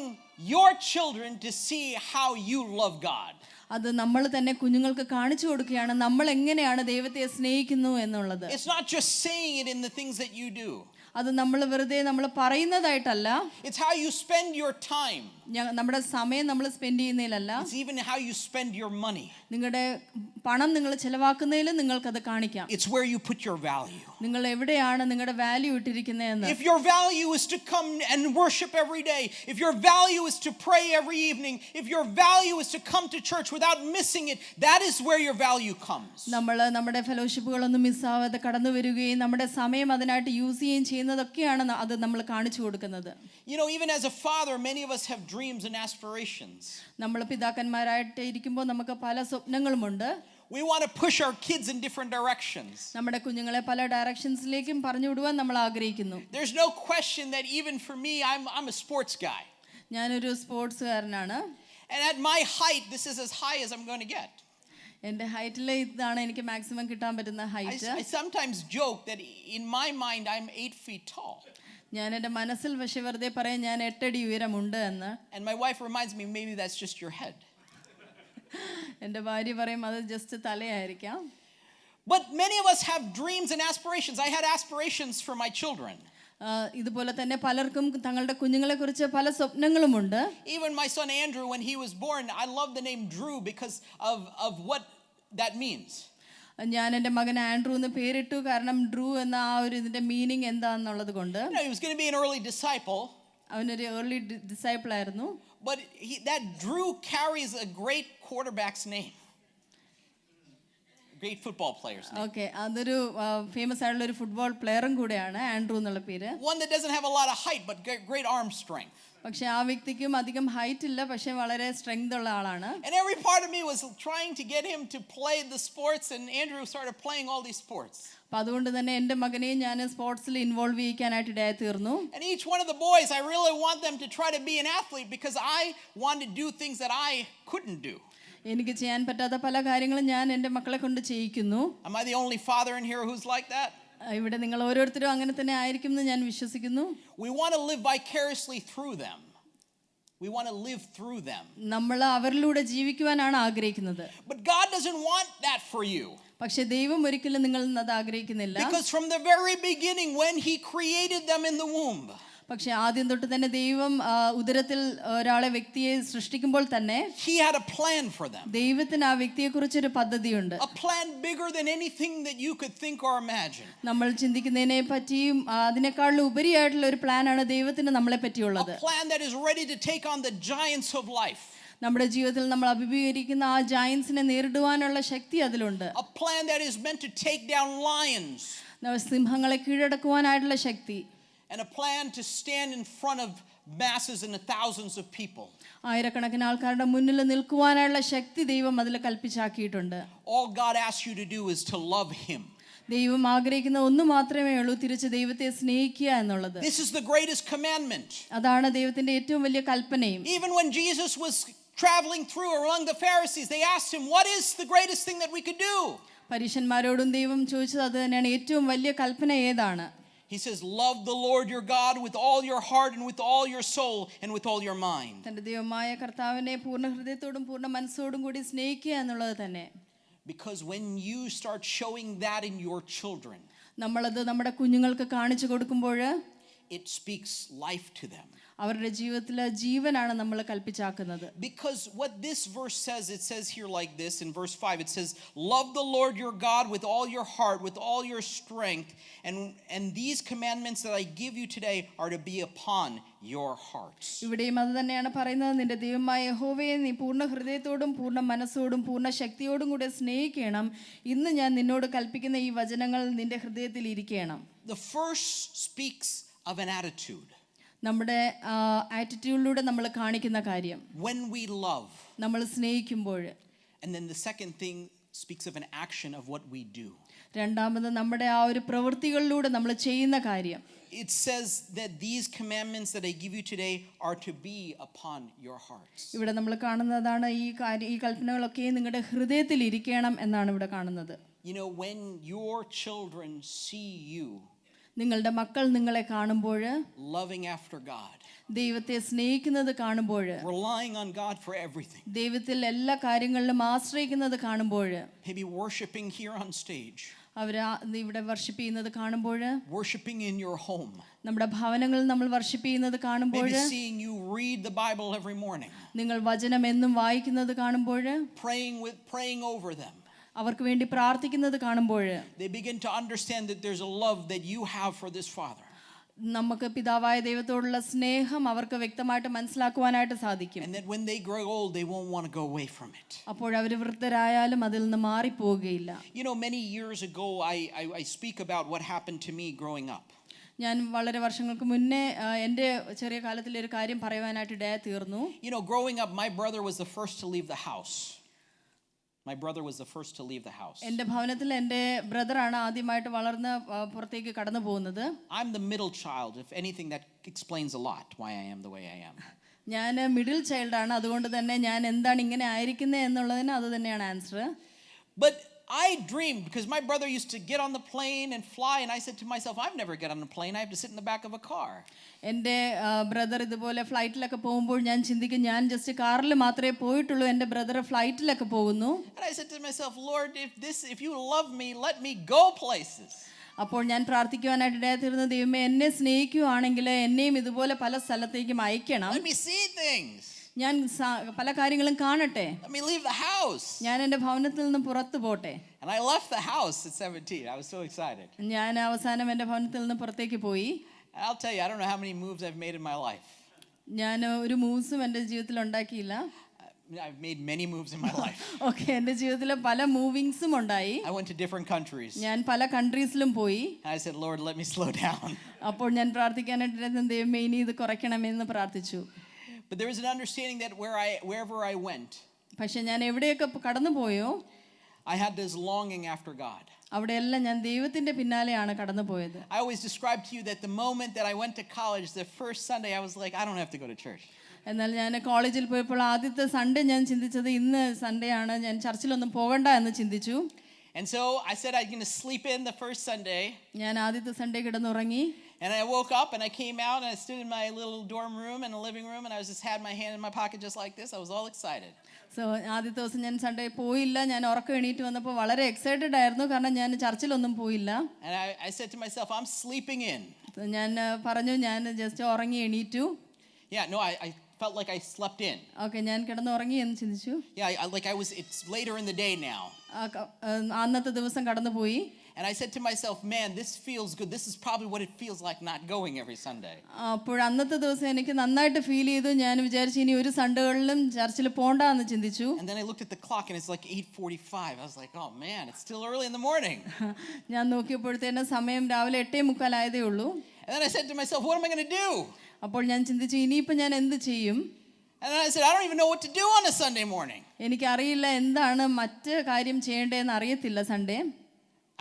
your children to see how you love God. അത് നമ്മൾ തന്നെ കുഞ്ഞുങ്ങൾക്ക് കാണിച്ചു കൊടുക്കുകയാണ് നമ്മൾ എങ്ങനെയാണ് ദൈവത്തെ സ്നേഹിക്കുന്നു എന്നുള്ളത്. It's not just saying it in the things that you do. അത് നമ്മൾ വെറുതെ നമ്മൾ പറയുന്നതായിട്ടല്ല. It's how you spend your time. നമ്മുടെ സമയം നമ്മൾ spend ചെയ്യുന്നതിലല്ല. It's even how you spend your money. നിങ്ങളുടെ പണം നിങ്ങൾ ചെലവാക്കുന്നതിലും നിങ്ങൾക്കത് കാണിക്കാം. It's where you put your value. നിങ്ങൾ എവിടെയാണ് നിങ്ങളുടെ value ഇട്ടിരിക്കുന്നതെന്ന്. If your value is to come and worship every day, if your value is to pray every evening, if your value is to come to church without missing it, that is where your value comes. നമ്മൾ നമ്മുടെ ഫെലോഷിപ്പുകളൊന്നും മിസ്സാവാതെ കടന്നു വരികയും നമ്മുടെ സമയം അതിനായിട്ട് use ചെയ്യുകയും ചെയ്യുന്നതൊക്കെയാണ് അത് നമ്മൾ കാണിച്ചു കൊടുക്കുന്നത്. You know, even as a father, many of us have dreams and aspirations. നമ്മൾ പിതാക്കന്മാരായിട്ട് ഇരിക്കുമ്പോൾ നമുക്ക് പല സ്വപ്നങ്ങളുമുണ്ട്. We want to push our kids in different directions. നമ്മുടെ കുഞ്ഞുങ്ങളെ പല ഡയറക്ഷൻസിലേക്കും പറഞ്ഞു വിടുവാൻ നമ്മൾ ആഗ്രഹിക്കുന്നു. There's no question that even for me, I'm a sports guy. ഞാനൊരു സ്പോർട്സുകാരനാണ്. And at my height, this is as high as I'm going to get. എൻ്റെ ഹൈറ്റിൽ ഇതാണ് എനിക്ക് മാക്സിമം കിട്ടാൻ പറ്റുന്ന height. I sometimes joke that in my mind I'm 8 feet tall. ഞാൻ എൻ്റെ മനസ്സിൽ പക്ഷേ വെറുതെ പറയാം ഞാൻ 8 അടി ഉയരമുണ്ട് എന്ന്. And my wife reminds me, maybe that's just your head. എൻ്റെ ഭാര്യ പറയും അത് just തലയായിരിക്കാം. But many of us have dreams and aspirations. I had aspirations for my children. ഇതുപോലെ തന്നെ പലർക്കും തങ്ങളുടെ കുഞ്ഞുങ്ങളെ കുറിച്ച് പല സ്വപ്നങ്ങളുമുണ്ട്. Even my son Andrew, when he was born, I love the name Drew because of what that means. ഞാൻ എൻ്റെ മകൻ ആൻഡ്രൂ എന്ന് പേരിട്ടു, കാരണം ഡ്രൂ എന്ന ആ ഒരു ഇതിന്റെ മീനിങ് എന്താണെന്നുള്ളത് കൊണ്ട്. He was going to be an early disciple. അവനൊരു ഏർലി ഡിസൈപ്പിൾ ആയിരുന്നു. But that Drew carries a great quarterback's name. Great football player's name. Okay, അതൊരു ഫേമസ് ആയിട്ടുള്ള ഒരു ഫുട്ബോൾ പ്ലെയറും കൂടെയാണ് ആൻഡ്രൂ എന്നുള്ള പേര്. One that doesn't have a lot of height but great arm strength. പക്ഷേ ആ വ്യക്തിക്കും അധികം ഹൈറ്റ് ഇല്ല, പക്ഷേ വളരെ സ്ട്രെങ്ത് ഉള്ള ആളാണ്. And every part of me was trying to get him to play the sports, and Andrew started playing all these sports. അപ്പോൾ അതുകൊണ്ട് തന്നെ എൻ്റെ മകനെയും ഞാൻ സ്പോർട്സിൽ ഇൻവോൾവ് ചെയ്യിക്കാനായിട്ട് ഇടയായി തീർന്നു. And each one of the boys, I really want them to try to be an athlete because I want to do things that I couldn't do. എനിക്ക് ചെയ്യാൻ പറ്റാത്ത പല കാര്യങ്ങളും ഞാൻ എൻ്റെ മക്കളെ കൊണ്ട് ചെയ്യിക്കുന്നു. Am I the only father in here who's like that? ഇവിടെ നിങ്ങൾ ഓരോരുത്തരും അങ്ങനെ തന്നെ ആയിരിക്കും എന്ന് ഞാൻ വിശ്വസിക്കുന്നു. We want to live vicariously through them. We want to live through them. നമ്മൾ അവരിലൂടെ ജീവിക്കുവാനാണ് ആഗ്രഹിക്കുന്നത്. But God doesn't want that for you. പക്ഷേ ദൈവം ഒരിക്കലും നിങ്ങൾ അത് ആഗ്രഹിക്കുന്നില്ല. Because from the very beginning, when He created them in the womb, പക്ഷെ ആദ്യം തൊട്ട് തന്നെ ദൈവം ഉദരത്തിൽ ഒരാളെ വ്യക്തിയെ സൃഷ്ടിക്കുമ്പോൾ തന്നെ He had a plan for them. ദൈവത്തിന് ആ വ്യക്തിയെക്കുറിച്ചൊരു പദ്ധതിയുണ്ട്. A plan bigger than anything that you could think or imagine. നമ്മൾ ചിന്തിക്കുന്നതിനെ പറ്റിയും അതിനേക്കാളും ഉപരിയായിട്ടുള്ള ഒരു പ്ലാനാണ് ദൈവത്തിന് നമ്മളെ പറ്റിയുള്ളത്. A plan that is ready to take on the giants of life. നമ്മുടെ ജീവിതത്തിൽ നമ്മൾ അഭിമുഖീകരിക്കുന്ന ആ ജയന്റ്സിനെ നേരിടുവാനുള്ള ശക്തി അതിലുണ്ട്. A plan that is meant to take down lions. സിംഹങ്ങളെ കീഴടക്കുവാനായിട്ടുള്ള Shakti. And a plan to stand in front of masses and thousands of people. ആയിരക്കണക്കിന് ആൾക്കാരുടെ മുന്നിൽ നിൽക്കുവാനുള്ള ശക്തി ദൈവം അതിൽ കൽപ്പിച്ചാക്കിയിട്ടുണ്ട്. All God asks you to do is to love him. ദൈവം ആഗ്രഹിക്കുന്ന ഒന്ന് മാത്രമേ ഉള്ളൂ, തിരിച്ച് ദൈവത്തെ സ്നേഹിക്കുക എന്നുള്ളത്. This is the greatest commandment. അതാണ് ദൈവത്തിന്റെ ഏറ്റവും വലിയ കൽപ്പനയും. Even when Jesus was traveling through among the Pharisees, they asked him, what is the greatest thing that we could do? പരീശന്മാരോടും ദൈവം ചോദിച്ചത് അത് തന്നെയാണ്, ഏറ്റവും വലിയ കൽപ്പന ഏതാണ്? He says, love the Lord your God with all your heart and with all your soul and with all your mind. തന്റെ ദൈവമായ കർത്താവിനെ പൂർണ്ണ ഹൃദയത്തോടും പൂർണ്ണ മനസ്സോടും കൂടി സ്നേഹിക്കുക എന്നുള്ളത് തന്നെ. Because when you start showing that in your children, നമ്മളത് നമ്മുടെ കുഞ്ഞുങ്ങൾക്ക് കാണിച്ചു കൊടുക്കുമ്പോൾ it speaks life to them. അവരുടെ ജീവിതത്തിലെ ജീവനാണ് നമ്മൾ കൽപ്പിച്ചാക്കുന്നത്. Because what this verse says, it says here like this in verse 5, it says, love the Lord your God with all your heart, with all your strength, and these commandments that I give you today are to be upon your hearts. ഇവിടെയും അത് തന്നെയാണ് പറയുന്നത്, നിന്റെ ദൈവമായ യഹോവയെ നീ പൂർണ്ണ ഹൃദയത്തോടും പൂർണ്ണ മനസ്സോടും പൂർണ്ണ ശക്തിയോടും കൂടെ സ്നേഹിക്കണം. ഇന്ന് ഞാൻ നിന്നോട് കൽപ്പിക്കുന്ന ഈ വചനങ്ങൾ നിന്റെ ഹൃദയത്തിൽ ഇരിക്കണം. The first speaks of an attitude. നമ്മുടെ ആറ്റിറ്റ്യൂഡിലൂടെ നമ്മൾ കാണിക്കുന്ന കാര്യം, When we love. നമ്മൾ സ്നേഹിക്കുമ്പോൾ. And then the second thing speaks of an action of what we do. രണ്ടാമത് നമ്മുടെ ആ ഒരു പ്രവൃത്തികളിലൂടെ നമ്മൾ ചെയ്യുന്ന കാര്യം. It says that these commandments that I give you today are to be upon your hearts. ഇവിടെ നമ്മൾ കാണുന്നതാണ് ഈ കൽപ്പനകളൊക്കെ നിങ്ങളുടെ ഹൃദയത്തിൽ ഇരിക്കണം എന്നാണ് ഇവിടെ കാണുന്നത്. You know, when your children see you നിങ്ങളുടെ മക്കൾ നിങ്ങളെ കാണുമ്പോൾ, loving after God, ദൈവത്തെ സ്നേഹിക്കുന്നത് കാണുമ്പോൾ, relying on God for everything, ദൈവത്തിൽ എല്ലാ കാര്യങ്ങളിലും ആശ്രയിക്കുന്നത് കാണുമ്പോൾ, maybe worshiping here on stage, അവർ ഇവിടെ വർഷിപ്പ് ചെയ്യുന്നത് കാണുമ്പോൾ, worshiping in your home, നമ്മുടെ ഭവനങ്ങളിൽ നമ്മൾ വർഷിപ്പ് ചെയ്യുന്നത് കാണുമ്പോൾ, maybe seeing you read the Bible every morning, നിങ്ങൾ വചനം എന്നും വായിക്കുന്നത് കാണുമ്പോൾ, praying over them, അവർക്ക് വേണ്ടി പ്രാർത്ഥിക്കുന്നത് കാണുമ്പോൾ, they begin to understand that there's a love that you have for this Father. നമുക്ക് പിതാവായ ദൈവത്തോടുള്ള സ്നേഹം അവർക്ക് വ്യക്തമായിട്ട് മനസ്സിലാക്കുവാനായിട്ട് സാധിക്കും. And that when they grow old, they won't want to go away from it. അപ്പോൾ അവർ വൃദ്ധരായാലും അതിൽ നിന്ന് മാറിപ്പോവുകയില്ല. You know, many years ago, I speak about what happened to me growing up. ഞാൻ വളരെ വർഷങ്ങൾക്ക് മുന്നേ എൻ്റെ ചെറിയ കാലത്തിലെ ഒരു കാര്യം പറയുവാനായിട്ട് ഇടയായി തീർന്നു. You know, growing up, my brother was the first to leave the house. My brother was the first to leave the house. എൻ്റെ ഭവനത്തിൽ എൻ്റെ ബ്രദറാണ് ആദ്യമായിട്ട് വളർന്ന് പുറത്തേക്ക് കടന്നു പോകുന്നത്. I'm the middle child. If anything, that explains a lot why I am the way I am. ഞാൻ middle ചൈൽഡാണ്, അതുകൊണ്ട് തന്നെ ഞാൻ എന്താണ് ഇങ്ങനെ ആയിരിക്കുന്നത് എന്നുള്ളതിന് അത് തന്നെയാണ് answer. But I dreamed, because my brother used to get on the plane and fly, and I said to myself, I've never get on a plane. I have to sit in the back of a car. എൻ്റെ brother ഇതുപോലെ ഫ്ലൈറ്റിലൊക്കെ പോകുമ്പോൾ ഞാൻ ചിന്തിക്കും, ഞാൻ just കാറിൽ മാത്രമേ പോയിട്ടുള്ളൂ, എൻ്റെ ബ്രദർ ഫ്ലൈറ്റിലൊക്കെ പോകുന്നു. And I said to myself, Lord, if you love me, let me go places. അപ്പോൾ ഞാൻ പ്രാർത്ഥിക്കുവാനായിട്ട് ഇടയായിത്തീരുന്ന ദൈവമേ, എന്നെ സ്നേഹിക്കുകയാണെങ്കിൽ എന്നെയും ഇതുപോലെ പല സ്ഥലത്തേക്കും അയക്കണം. Let me see things. ഞാൻ പല കാര്യങ്ങളും കാണട്ടെ. Let me leave the house. ഞാൻ എൻ്റെ ഭവനത്തിൽ നിന്ന് പുറത്തു പോട്ടെ. And I left the house at 17. I was so excited. ഞാൻ അവസാനം എൻ്റെ ഭവനത്തിൽ നിന്ന് പുറത്തേക്ക് പോയി. I'll tell you, I don't know how many moves I've made in my life. ഞാൻ ഒരു മൂവ്സും എൻ്റെ ജീവിതത്തിൽ ഉണ്ടാക്കിയില്ല. I've made many moves in my life. Okay, എൻ്റെ ജീവിതത്തിൽ പല മൂവിങ്സും ഉണ്ടായി. I went to different countries. ഞാൻ പല കൺട്രീസിലും പോയി. I said, Lord, let me slow down. അപ്പോൾ ഞാൻ പ്രാർത്ഥിക്കാനായിട്ട് ദൈവമേ ഇനി ഇത് കുറയ്ക്കണമെന്ന് പ്രാർത്ഥിച്ചു. But there was an understanding that wherever I went, പക്ഷെ ഞാൻ എവിടെയൊക്കെ കടന്നു പോയോ, I had this longing after God. അവിടെയെല്ലാം ഞാൻ ദൈവത്തിന്റെ പിന്നാലെയാണ് കടന്നു പോയത്. I always describe to you that the moment that I went to college, the first Sunday, I was like, I don't have to go to church. എന്നാൽ ഞാൻ കോളേജിൽ പോയപ്പോൾ ആദ്യത്തെ സൺഡേ ഞാൻ ചിന്തിച്ചത് ഇന്ന് സൺഡേ ആണ്, ഞാൻ ചർച്ചിലൊന്നും പോകണ്ട എന്ന് ചിന്തിച്ചു. And so I said I'm going to sleep in the first Sunday. ഞാൻ ആദ്യത്തെ സൺഡേ കിടന്നുറങ്ങി. And I woke up and I came out and I stood in my little dorm room and a living room and I just had my hand in my pocket just like this. I was all excited. So ആദ്യത്തെ ദിവസം ഞാൻ Sunday പോയില്ല. ഞാൻ ഉറക്കം എണീറ്റ് വന്നപ്പോൾ വളരെ excited ആയിരുന്നു, കാരണം ഞാൻ ചർച്ചിലൊന്നും പോയില്ല. And I said to myself, I'm sleeping in. ഞാൻ പറഞ്ഞു ഞാൻ ജസ്റ്റ് ഉറങ്ങി എണീറ്റു. Yeah, no, I felt like I slept in. Okay, ഞാൻ കിടന്നുറങ്ങി എന്ന് ചിന്തിച്ചു. Yeah, it's later in the day now. അന്നത്തെ ദിവസം കടന്നുപോയി. And I said to myself, man, this feels good. This is probably what it feels like not going every Sunday. അപ്പോൾ അന്നത്തെ ദിവസം എനിക്ക് നന്നായിട്ട് ഫീൽ ചെയ്തു. ഞാൻ വിചാരിച്ചു ഇനി ഒരു സൺഡേകളിലും ചർച്ചിൽ പോണ്ടാന്ന് ചിന്തിച്ചു. And then I looked at the clock and it's like 8:45. I was like, oh man, it's still early in the morning. ഞാൻ നോക്കിയപ്പോഴത്തേനും സമയം രാവിലെ 8:45 ആയതേ ഉള്ളൂ. And then I said to myself, what am I going to do? അപ്പോൾ ഞാൻ ചിന്തിച്ചു ഇനിയിപ്പോൾ ഞാൻ എന്ത് ചെയ്യും? And then I said, I don't even know what to do on a Sunday morning. എനിക്കറിയില്ല എന്താണ് മറ്റ് കാര്യം ചെയ്യേണ്ടതെന്ന് അറിയത്തില്ല. Sunday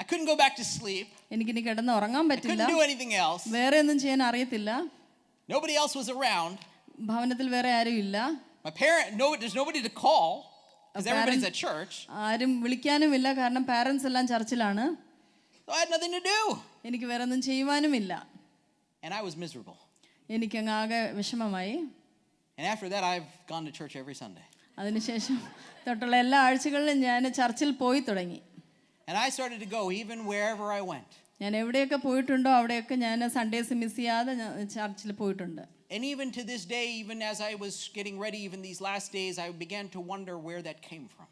I couldn't go back to sleep. എനിക്കിനി കിടന്ന് ഉറങ്ങാൻ I പറ്റില്ല. couldn't do anything else. വേറെ ഒന്നും ചെയ്യാൻ അറിയത്തില്ല. Nobody else was around. ഭവനത്തിൽ വേറെ ആരും ഇല്ല. There's nobody to call because everybody's at church. ആരും വിളിക്കാനുമില്ല, കാരണം പാരന്റ്സ് എല്ലാം ചർച്ചിലാണ്. So I had nothing to do. എനിക്ക് വേറെ ഒന്നും ചെയ്യുവാനുമില്ല. And I was miserable. എനിക്കങ്ങ് ആകെ വിഷമമായി. And after that, I've gone to church every Sunday. അതിനുശേഷം തൊട്ടുള്ള എല്ലാ ആഴ്ചകളിലും ഞാൻ ചർച്ചിൽ പോയി തുടങ്ങി. And I started to go even wherever I went. ഞാൻ എവിടെയൊക്കെ പോയിട്ടുണ്ടോ അവിടെയൊക്കെ ഞാൻ സൺഡേസ് മിസ് ചെയ്യാതെ ചർച്ചിൽ പോയിട്ടുണ്ട്. And even to this day, even as I was getting ready, even these last days, I began to wonder where that came from.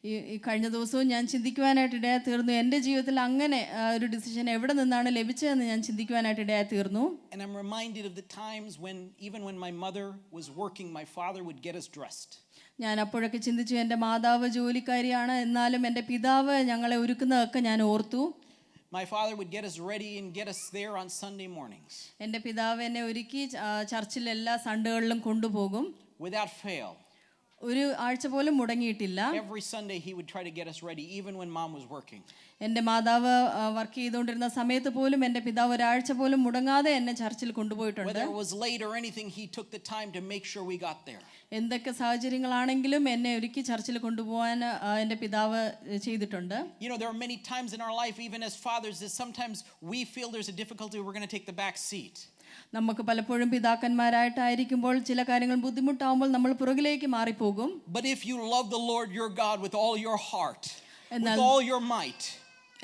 ഈ കഴിഞ്ഞ ദിവസവും ഞാൻ ചിന്തിക്കുവാനായിട്ട് ഇടയായി തീർന്നു. എൻ്റെ ജീവിതത്തിൽ അങ്ങനെ ഒരു ഡിസിഷൻ എവിടെ നിന്നാണ് ലഭിച്ചതെന്ന് ഞാൻ ചിന്തിക്കുവാനായിട്ട് ഇടയായി തീർന്നു. And I'm reminded of the times when even when my mother was working, my father would get us dressed. ഞാൻ അപ്പോഴൊക്കെ ചിന്തിച്ചു എൻ്റെ മാതാവ് ജോലിക്കാരിയാണ്, എന്നാലും എൻ്റെ പിതാവ് ഞങ്ങളെ ഒരുക്കുന്നതൊക്കെ ഞാൻ ഓർത്തു. My father would get us ready and get us there on Sunday mornings. എൻ്റെ പിതാവ് എന്നെ ഒരുക്കി ചർച്ചിൽ എല്ലാ സൺഡേകളിലും കൊണ്ടുപോകും. Without fail. ഒരു ആഴ്ച പോലും മുടങ്ങിയിട്ടില്ല. Every Sunday he would try to get us ready even when mom was working. എൻ്റെ മാതാവ് വർക്ക് ചെയ്തുകൊണ്ടിരുന്ന സമയത്ത് പോലും എൻ്റെ പിതാവ് ഒരാഴ്ച പോലും മുടങ്ങാതെ എന്നെ ചർച്ചിൽ കൊണ്ടുപോയിട്ടുണ്ട്. Whether it was late or anything, he took the time to make sure we got there. എന്തൊക്കെ സാഹചര്യങ്ങളാണെങ്കിലും എന്നെ ഒരുക്കി ചർച്ചിൽ കൊണ്ടുപോകാൻ എൻ്റെ പിതാവ് ചെയ്തിട്ടുണ്ട്. You know, there are many times in our life, even as fathers, that sometimes we feel there's a difficulty, we're going to take the back seat. നമുക്ക് പലപ്പോഴും പിതാക്കന്മാരായിട്ടായിരിക്കുമ്പോൾ ചില കാര്യങ്ങൾ ബുദ്ധിമുട്ടാവുമ്പോൾ നമ്മൾ പുറകിലേക്ക് മാറിപ്പോകും. But if you love the Lord your God with all your heart, with all your might,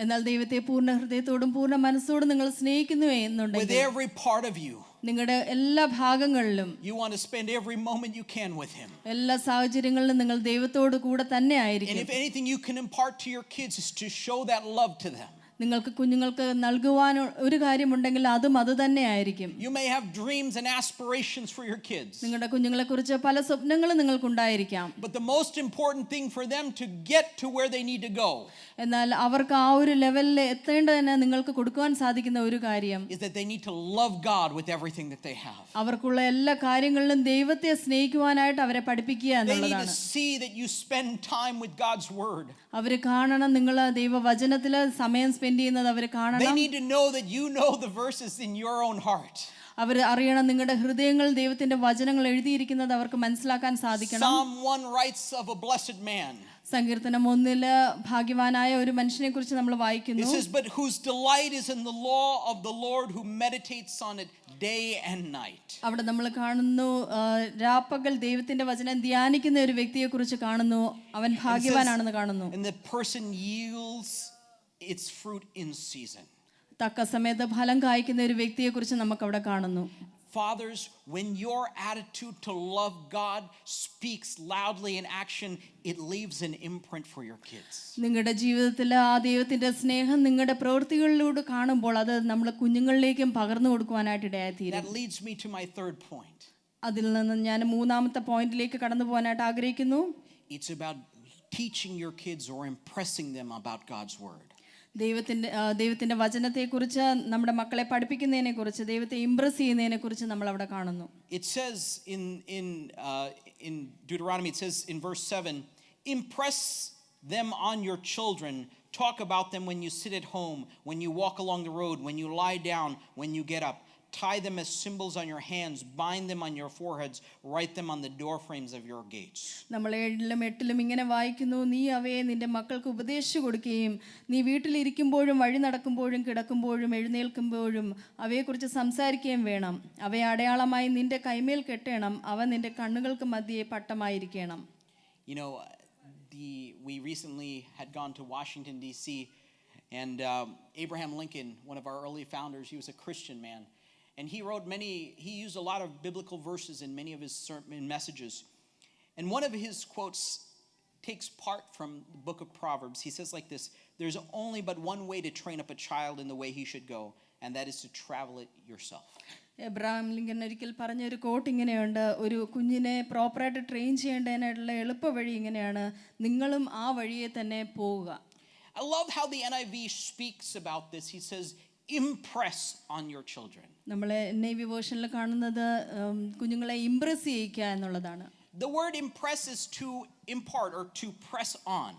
എന്നാൽ ദൈവത്തെ പൂർണ്ണ ഹൃദയത്തോടും പൂർണ്ണ മനസ്സോടും നിങ്ങൾ സ്നേഹിക്കുന്നു എന്നുണ്ടെങ്കിൽ, with every part of you, നിങ്ങളുടെ എല്ലാ ഭാഗങ്ങളിലും you want to spend every moment you can with him. എല്ലാ സാഹചര്യങ്ങളിലും നിങ്ങൾ ദൈവത്തോട് കൂടെ തന്നെ ആയിരിക്കും. And if anything you can impart to your kids is to show that love to them. നിങ്ങൾക്ക് കുഞ്ഞുങ്ങൾക്ക് നൽകുവാൻ ഒരു കാര്യമുണ്ടെങ്കിൽ അതും അത് തന്നെ ആയിരിക്കും. You may have dreams and aspirations for your kids. നിങ്ങളുടെ കുഞ്ഞുങ്ങളെക്കുറിച്ച് പല സ്വപ്നങ്ങളും നിങ്ങൾക്കുണ്ടായിരിക്കാം. But the most important thing for them to get to where they need to go, എന്നാൽ അവർക്ക് ആ ഒരു ലെവലിൽ എത്തേണ്ടതിന് നിങ്ങൾക്ക് കൊടുക്കുവാൻ സാധിക്കുന്ന ഒരു കാര്യം is that they need to love God with everything that they have. അവർക്കുള്ള എല്ലാ കാര്യങ്ങളിലും ദൈവത്തെ സ്നേഹിക്കുവാനായിട്ട് അവരെ പഠിപ്പിക്കുക They need to എന്നുള്ളതാണ്. see that you spend time with God's word. അവർ കാണണം നിങ്ങൾ ദൈവവചനത്തിൽ സമയം സ്പെൻഡ് ചെയ്യുന്നത് അവർ They കാണണം. need to know that you know the verses in your own heart. അവർ അറിയണം നിങ്ങളുടെ ഹൃദയങ്ങളിൽ ദൈവത്തിന്റെ വചനങ്ങൾ എഴുതിയിരിക്കുന്നത് അവർക്ക് മനസ്സിലാക്കാൻ സാധിക്കണം. Psalm 1 writes of a blessed man. സങ്കീർത്തനം 1 ഭാഗ്യവാനായ ഒരു മനുഷ്യനെ കുറിച്ച് നമ്മൾ It വായിക്കുന്നു. says, but whose delight is in the law of the Lord, who meditates on it day and night. അവിടെ നമ്മൾ കാണുന്നു രാപ്പകൽ ദൈവത്തിന്റെ വചനം ധ്യാനിക്കുന്ന ഒരു വ്യക്തിയെ കുറിച്ച് കാണുന്നു. അവൻ ഭാഗ്യവാനാണെന്ന് കാണുന്നു. And the person yields its fruit in season. തക്ക സമയത്ത് ഫലം കായ്ക്കുന്ന ഒരു വ്യക്തിയെ കുറിച്ച് നമുക്ക് അവിടെ കാണുന്നു. Fathers, when your attitude to love God speaks loudly in action, it leaves an imprint for your kids. നിങ്ങളുടെ ജീവിതത്തിൽ ആ ദൈവത്തിന്റെ സ്നേഹം നിങ്ങളുടെ പ്രവൃത്തികളിലൂടെ കാണുമ്പോൾ അത് നമ്മുടെ കുഞ്ഞുങ്ങളിലേക്കും പകർന്നു കൊടുക്കുവാനായിട്ട് ഇടയായിത്തീരും. That leads me to my third point. അതിൽ നിന്ന് ഞാൻ മൂന്നാമത്തെ പോയിന്റിലേക്ക് കടന്നു പോകാനായിട്ട് ആഗ്രഹിക്കുന്നു. It's about teaching your kids or impressing them about God's word. ദൈവത്തിന്റെ വചനത്തെക്കുറിച്ച് നമ്മുടെ മക്കളെ പഠിപ്പിക്കുന്നതിനെ കുറിച്ച് ദൈവത്തെ ഇംപ്രസ് ചെയ്യുന്നതിനെ കുറിച്ച് നമ്മൾ അവിടെ കാണുന്നു. It says in Deuteronomy, it says in verse 7, impress them on your children, talk about them when you sit at home, when you walk along the road, when you lie down, when you get up. Tie them as symbols on your hands, bind them on your foreheads, write them on the door frames of your gates. നമ്മൾ 7-ലും 8-ലും ഇങ്ങനെ വായിക്കുന്നു, നീ അവയെ നിന്റെ മക്കൾക്ക് ഉപദേശിച്ചു കൊടുക്കുകയും നീ വീട്ടിലിരിക്കുമ്പോഴും വഴി നടക്കുമ്പോഴും കിടക്കുമ്പോഴും എഴുന്നേൽക്കുമ്പോഴും അവയെക്കുറിച്ച് സംസാരിക്കുകയും വേണം. അവയെ അടയാളമായി നിന്റെ കൈമേൽ കെട്ടണം, അവ നിന്റെ കണ്ണുകൾക്ക് മധ്യേ പട്ടമായിരിക്കണം. You know, we recently had gone to Washington D.C. and Abraham Lincoln, one of our early founders, he was a Christian man. And he used a lot of biblical verses in many of his sermon messages. And one of his quotes takes part from the book of Proverbs. He says like this, "There's only but one way to train up a child in the way he should go, and that is to travel it yourself." Abraham Lincoln ഒരിക്കൽ പറഞ്ഞൊരു coat ഇങ്ങനെയുണ്ട്, ഒരു കുഞ്ഞിനെ പ്രോപ്പറായിട്ട് train ചെയ്യേണ്ടതിനായിട്ടുള്ള എളുപ്പ വഴി ഇങ്ങനെയാണ്, നിങ്ങളും ആ വഴിയെ തന്നെ പോവുക. I love how the NIV speaks about this. He says, "Impress on your children." നമ്മൾ NIV വേർഷനിൽ കാണുന്നത് കുഞ്ഞുങ്ങളെ ഇംപ്രസ് ചെയ്യിക്കുക എന്നുള്ളതാണ്. The word impress is to impart or to press on.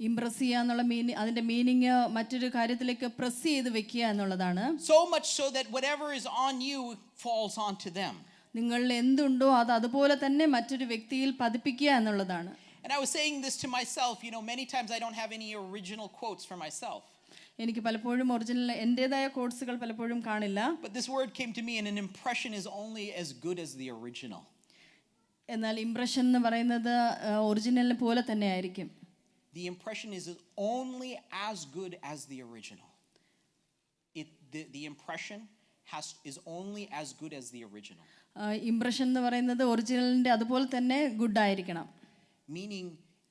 Impress ചെയ്യുക എന്നുള്ള അതിന്റെ മീനിങ് മറ്റൊരു കാര്യത്തിലേക്ക് പ്രസ് ചെയ്ത് വെക്കുക എന്നുള്ളതാണ്. So much so that whatever is on you falls onto them. നിങ്ങളിൽ എന്തുണ്ടോ അത് അതുപോലെ തന്നെ മറ്റൊരു വ്യക്തിയിൽ പതിപ്പിക്കുക എന്നുള്ളതാണ്. And I was saying this to myself, many times I don't have any original quotes for myself. എനിക്ക് പലപ്പോഴും ഒറിജിനൽ എന്റേതായ കോട്സുകൾ പലപ്പോഴും കാണില്ല. But this word came to me, and an impression is only as good as the original. എന്നാൽ impression എന്ന് പറയുന്നത് ഒറിജിനലിനെ പോലെ തന്നെ ആയിരിക്കും. The impression is only as good as the original. The impression is only as good as the original. Impression എന്ന് പറയുന്നത് ഒറിജിനലിന്റെ അതുപോലെ തന്നെ ഗുഡ് ആയിരിക്കണം. Meaning,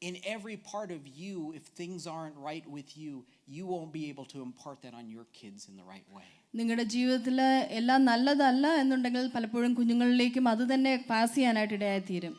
in every part of you, if things aren't right with you, you won't be able to impart that on your kids in the right way. നിങ്ങളുടെ ജീവിതത്തിൽ എല്ലാം നല്ലതല്ല എന്നുണ്ടെങ്കിൽ പലപ്പോഴും കുഞ്ഞുങ്ങളിലേക്കും അത് തന്നെ പാസ് ചെയ്യാനായിട്ട് ഇടയായിത്തീരും.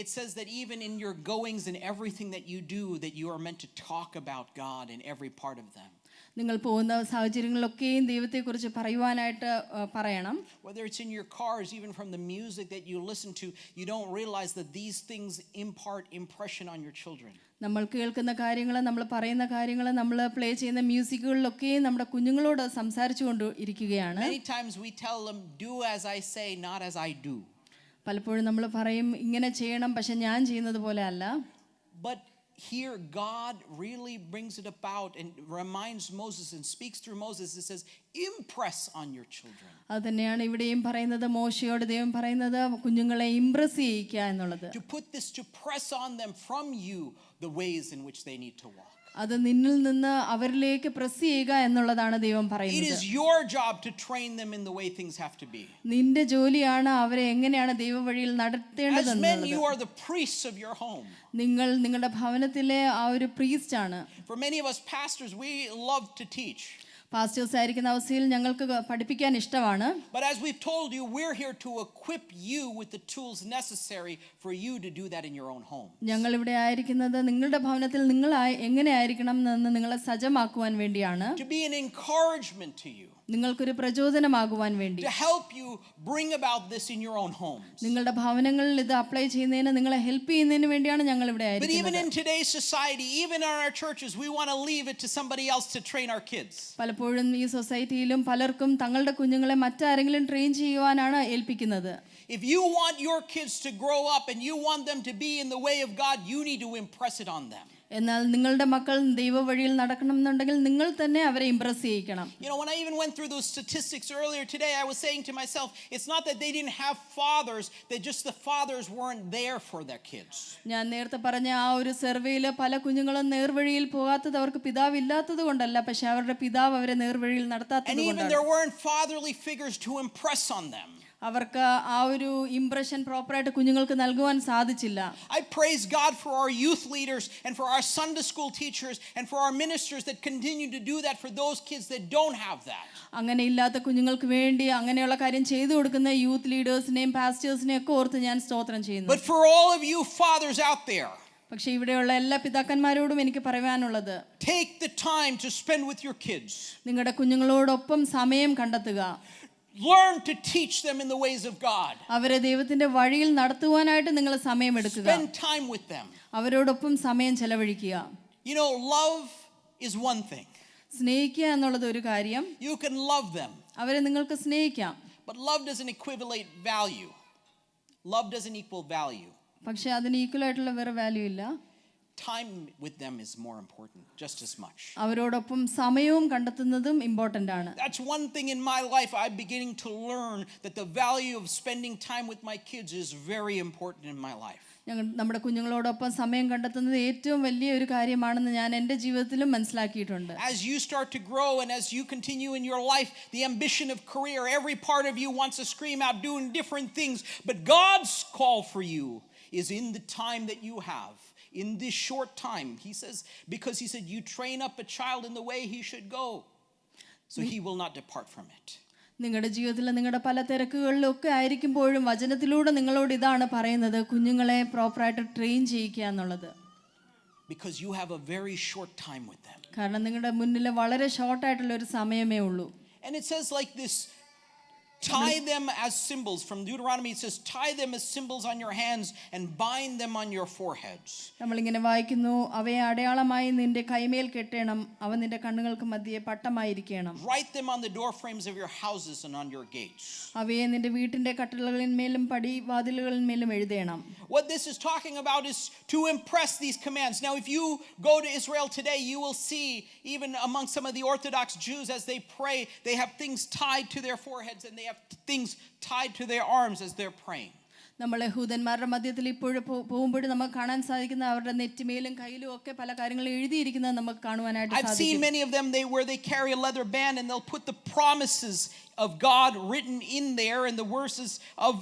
It says that even in your goings and everything that you do, that you are meant to talk about God in every part of them. നിങ്ങൾ പോകുന്ന സാഹചര്യങ്ങളിലൊക്കെയും ദൈവത്തെക്കുറിച്ച് പറയുവാനായിട്ട് പറയണം. Whether it's in your cars, even from the music that you listen to, you don't realize that these things impart impression on your children. നമ്മൾ കേൾക്കുന്ന കാര്യങ്ങൾ, നമ്മൾ പറയുന്ന കാര്യങ്ങൾ, നമ്മൾ പ്ലേ ചെയ്യുന്ന മ്യൂസിക്കുകളിലൊക്കെയും നമ്മുടെ കുഞ്ഞുങ്ങളോട് സംസാരിച്ചു കൊണ്ട് ഇരിക്കുകയാണ്. Many times we tell them, "Do as I say, not as I do." പലപ്പോഴും നമ്മൾ പറയും ഇങ്ങനെ ചെയ്യണം, പക്ഷെ ഞാൻ ചെയ്യുന്നത് പോലെ അല്ല. But here God really brings it about and reminds Moses and speaks through Moses. It says, "Impress on your children." അത് തന്നെയാണ് ഇവിടെയും പറയുന്നത്. മോശയോട് ദൈവം പറയുന്നത് കുഞ്ഞുങ്ങളെ ഇംപ്രസ് ചെയ്യിക്കുക എന്നുള്ളത്. To put this, to press on them from you the ways in which they need to walk. അത് നിന്നിൽ നിന്ന് അവരിലേക്ക് പ്രസ് ചെയ്യുക എന്നുള്ളതാണ് ദൈവം പറയുന്നത്. It is your job to train them in the way things have to be. നിന്റെ ജോലിയാണ് അവരെ എങ്ങനെയാണ് ദൈവവഴിയിൽ നടത്തേണ്ടതെന്നുള്ളത്. As men, you are the priests of your home. നിങ്ങൾ നിങ്ങളുടെ ഭവനത്തിലെ ആ ഒരു പ്രീസ്റ്റ് ആണ്. For many of us pastors, we love to teach. Pastors ആയിരിക്കുന്ന അവസ്ഥയിൽ ഞങ്ങൾക്ക് പഠിപ്പിക്കാൻ ഇഷ്ടമാണ്. But as we've told you, we're here to equip you with the tools necessary for you to do that in your own home. ഞങ്ങൾ ഇവിടെ ആയിരിക്കുന്നത് നിങ്ങളുടെ ഭവനത്തിൽ നിങ്ങൾ എങ്ങനെ ആയിരിക്കണം എന്ന് നിങ്ങളെ സജ്ജമാക്കുവാൻ വേണ്ടിയാണ്. To be an encouragement to you. നിങ്ങൾക്കൊരു പ്രചോദനമാകുവാൻ വേണ്ടി. To help you bring about this in your own homes. നിങ്ങളുടെ ഭവനങ്ങളിൽ ഇത് അപ്ലൈ ചെയ്യുന്നതിന് നിങ്ങളെ ഹെൽപ്പ് ചെയ്യുന്നതിന് വേണ്ടിയാണ് ഞങ്ങൾ ഇവിടെ But even ആയിരിക്കുന്നത്. in today's society, even in our churches, we want to leave it to somebody else to train our kids. പലപ്പോഴും ഈ സൊസൈറ്റിയിലും പലർക്കും തങ്ങളുടെ കുഞ്ഞുങ്ങളെ മറ്റാരെങ്കിലും train ചെയ്യുവാനാണ് ഏൽപ്പിക്കുന്നത്. If you want your kids to grow up and you want them to be in the way of God, you need to impress it on them. എന്നാൽ നിങ്ങളുടെ മക്കൾ ദൈവവഴിയിൽ നടക്കണം എന്നുണ്ടെങ്കിൽ നിങ്ങൾ തന്നെ അവരെ Impress ചെയ്യിക്കണം. When I even went through those statistics earlier today, I was saying to myself, it's not that they didn't have fathers, that just the fathers weren't there for their kids. ഞാൻ നേരത്തെ പറഞ്ഞ ആ ഒരു സർവേയിൽ പല കുഞ്ഞുങ്ങളും നേർവഴിയിൽ പോകാത്തത് അവർക്ക് പിതാവില്ലാത്തത് കൊണ്ടല്ല, പക്ഷെ അവരുടെ പിതാവ് അവരെ നേർവഴിയിൽ നടത്താത്തത് And even കൊണ്ടാണ്. there weren't fatherly figures to impress on them. അവർക്ക് ആ ഒരു ഇംപ്രഷൻ പ്രോപ്പറായിട്ട് കുഞ്ഞുങ്ങൾക്ക് നൽകുവാൻ സാധിച്ചില്ല. I praise God for our youth leaders and for our Sunday school teachers and for our ministers that continue to do that for those kids that don't have that. അങ്ങനെ ഇല്ലാത്ത കുഞ്ഞുങ്ങൾക്ക് വേണ്ടി അങ്ങനെയുള്ള കാര്യം ചെയ്തു കൊടുക്കുന്ന യൂത്ത് ലീഡേഴ്സിനെയും പാസ്റ്റേഴ്സിനെയും ഒക്കെ ഓർത്ത് ഞാൻ സ്തോത്രം ചെയ്യുന്നു. But for all of you fathers out there, പക്ഷെ ഇവിടെയുള്ള എല്ലാ പിതാക്കന്മാരോടും എനിക്ക് പറയാനുള്ളത്, take the time to spend with your kids. നിങ്ങളുടെ കുഞ്ഞുങ്ങളോടൊപ്പം സമയം കണ്ടെത്തുക. Learn to teach them in the ways of God. അവരെ ദൈവത്തിന്റെ വഴിയിൽ നടത്തുവാനായിട്ട് നിങ്ങൾ സമയമെടുക്കുക. Spend time with them. അവരോടൊപ്പം സമയം ചെലവഴിക്കുക. Love is one thing. സ്നേഹിക്കുക എന്നുള്ളത് ഒരു കാര്യം. You can love them. അവരെ നിങ്ങൾക്ക് സ്നേഹിക്കാം. But love doesn't equivalent value. Love doesn't equal value. പക്ഷെ അതിന് ഈക്വൽ ആയിട്ടുള്ള വേറെ വാല്യൂ ഇല്ല. Time with them is more important, just as much. അവരോടൊപ്പം സമയവും കണ്ടെത്തുന്നതും ഇമ്പോർട്ടന്റ് ആണ്. That's one thing in my life I'm beginning to learn, that the value of spending time with my kids is very important in my life. നമ്മുടെ കുഞ്ഞുങ്ങളോടൊപ്പം സമയം കണ്ടെത്തുന്നത് ഏറ്റവും വലിയ ഒരു കാര്യമാണെന്ന് ഞാൻ എൻ്റെ ജീവിതത്തിലും മനസ്സിലാക്കിയിട്ടുണ്ട്. As you start to grow and as you continue in your life, the ambition of career, every part of you wants to scream out doing different things. But God's call for you is in the time that you have, in this short time. He says, because he said, you train up a child in the way he should go, so he will not depart from it. നിങ്ങളുടെ ജീവിതത്തിൽ നിങ്ങളുടെ പല തിരക്കുകളിലൊക്കെ ആയിരിക്കുമ്പോഴും വചനത്തിലൂടെ നിങ്ങളോട് ഇതാണ് പറയുന്നത്, കുഞ്ഞുങ്ങളെ പ്രോപ്പറായിട്ട് ട്രെയിൻ ചെയ്യിക്കുക എന്നുള്ളത്. Because you have a very short time with them. കാരണം നിങ്ങളുടെ മുന്നിൽ വളരെ ഷോർട്ടായിട്ടുള്ള ഒരു സമയമേ ഉള്ളൂ. And it says like this, tie them as symbols. From Deuteronomy it says, tie them as symbols on your hands and bind them on your foreheads. നമ്മളിങ്ങനെ വായിക്കുന്നു, അവയെ അടയാളമായി നിന്റെ കൈമേൽ കെട്ടണം, അവ നിന്റെ കണ്ണുകൾക്ക് മധ്യേ പട്ടമായിരിക്കണം. Write them on the door frames of your houses and on your gates. അവയെ നിന്റെ വീട്ടിന്റെ കട്ടിളകളിന്മേലും പടിവാതിലുകളിന്മേലും എഴുതണം. What this is talking about is to impress these commands. Now if you go to Israel today, you will see even among some of the Orthodox Jews, as they pray, they have things tied to their foreheads and they have things tied to their arms as they're praying. നമ്മൾ യഹൂദന്മാരുടെ മധ്യത്തിൽ ഇപ്പോഴും പോകുമ്പോഴും നമുക്ക് കാണാൻ സാധിക്കുന്ന അവരുടെ നെറ്റിമേലും കയ്യിലും ഒക്കെ പല കാര്യങ്ങൾ എഴുതിയിരിക്കുന്നത് നമുക്ക് കാണുവാനായിട്ട് I've seen സാധിക്കും. many of them where they carry a leather band and they'll put the promises of God written in there and the verses of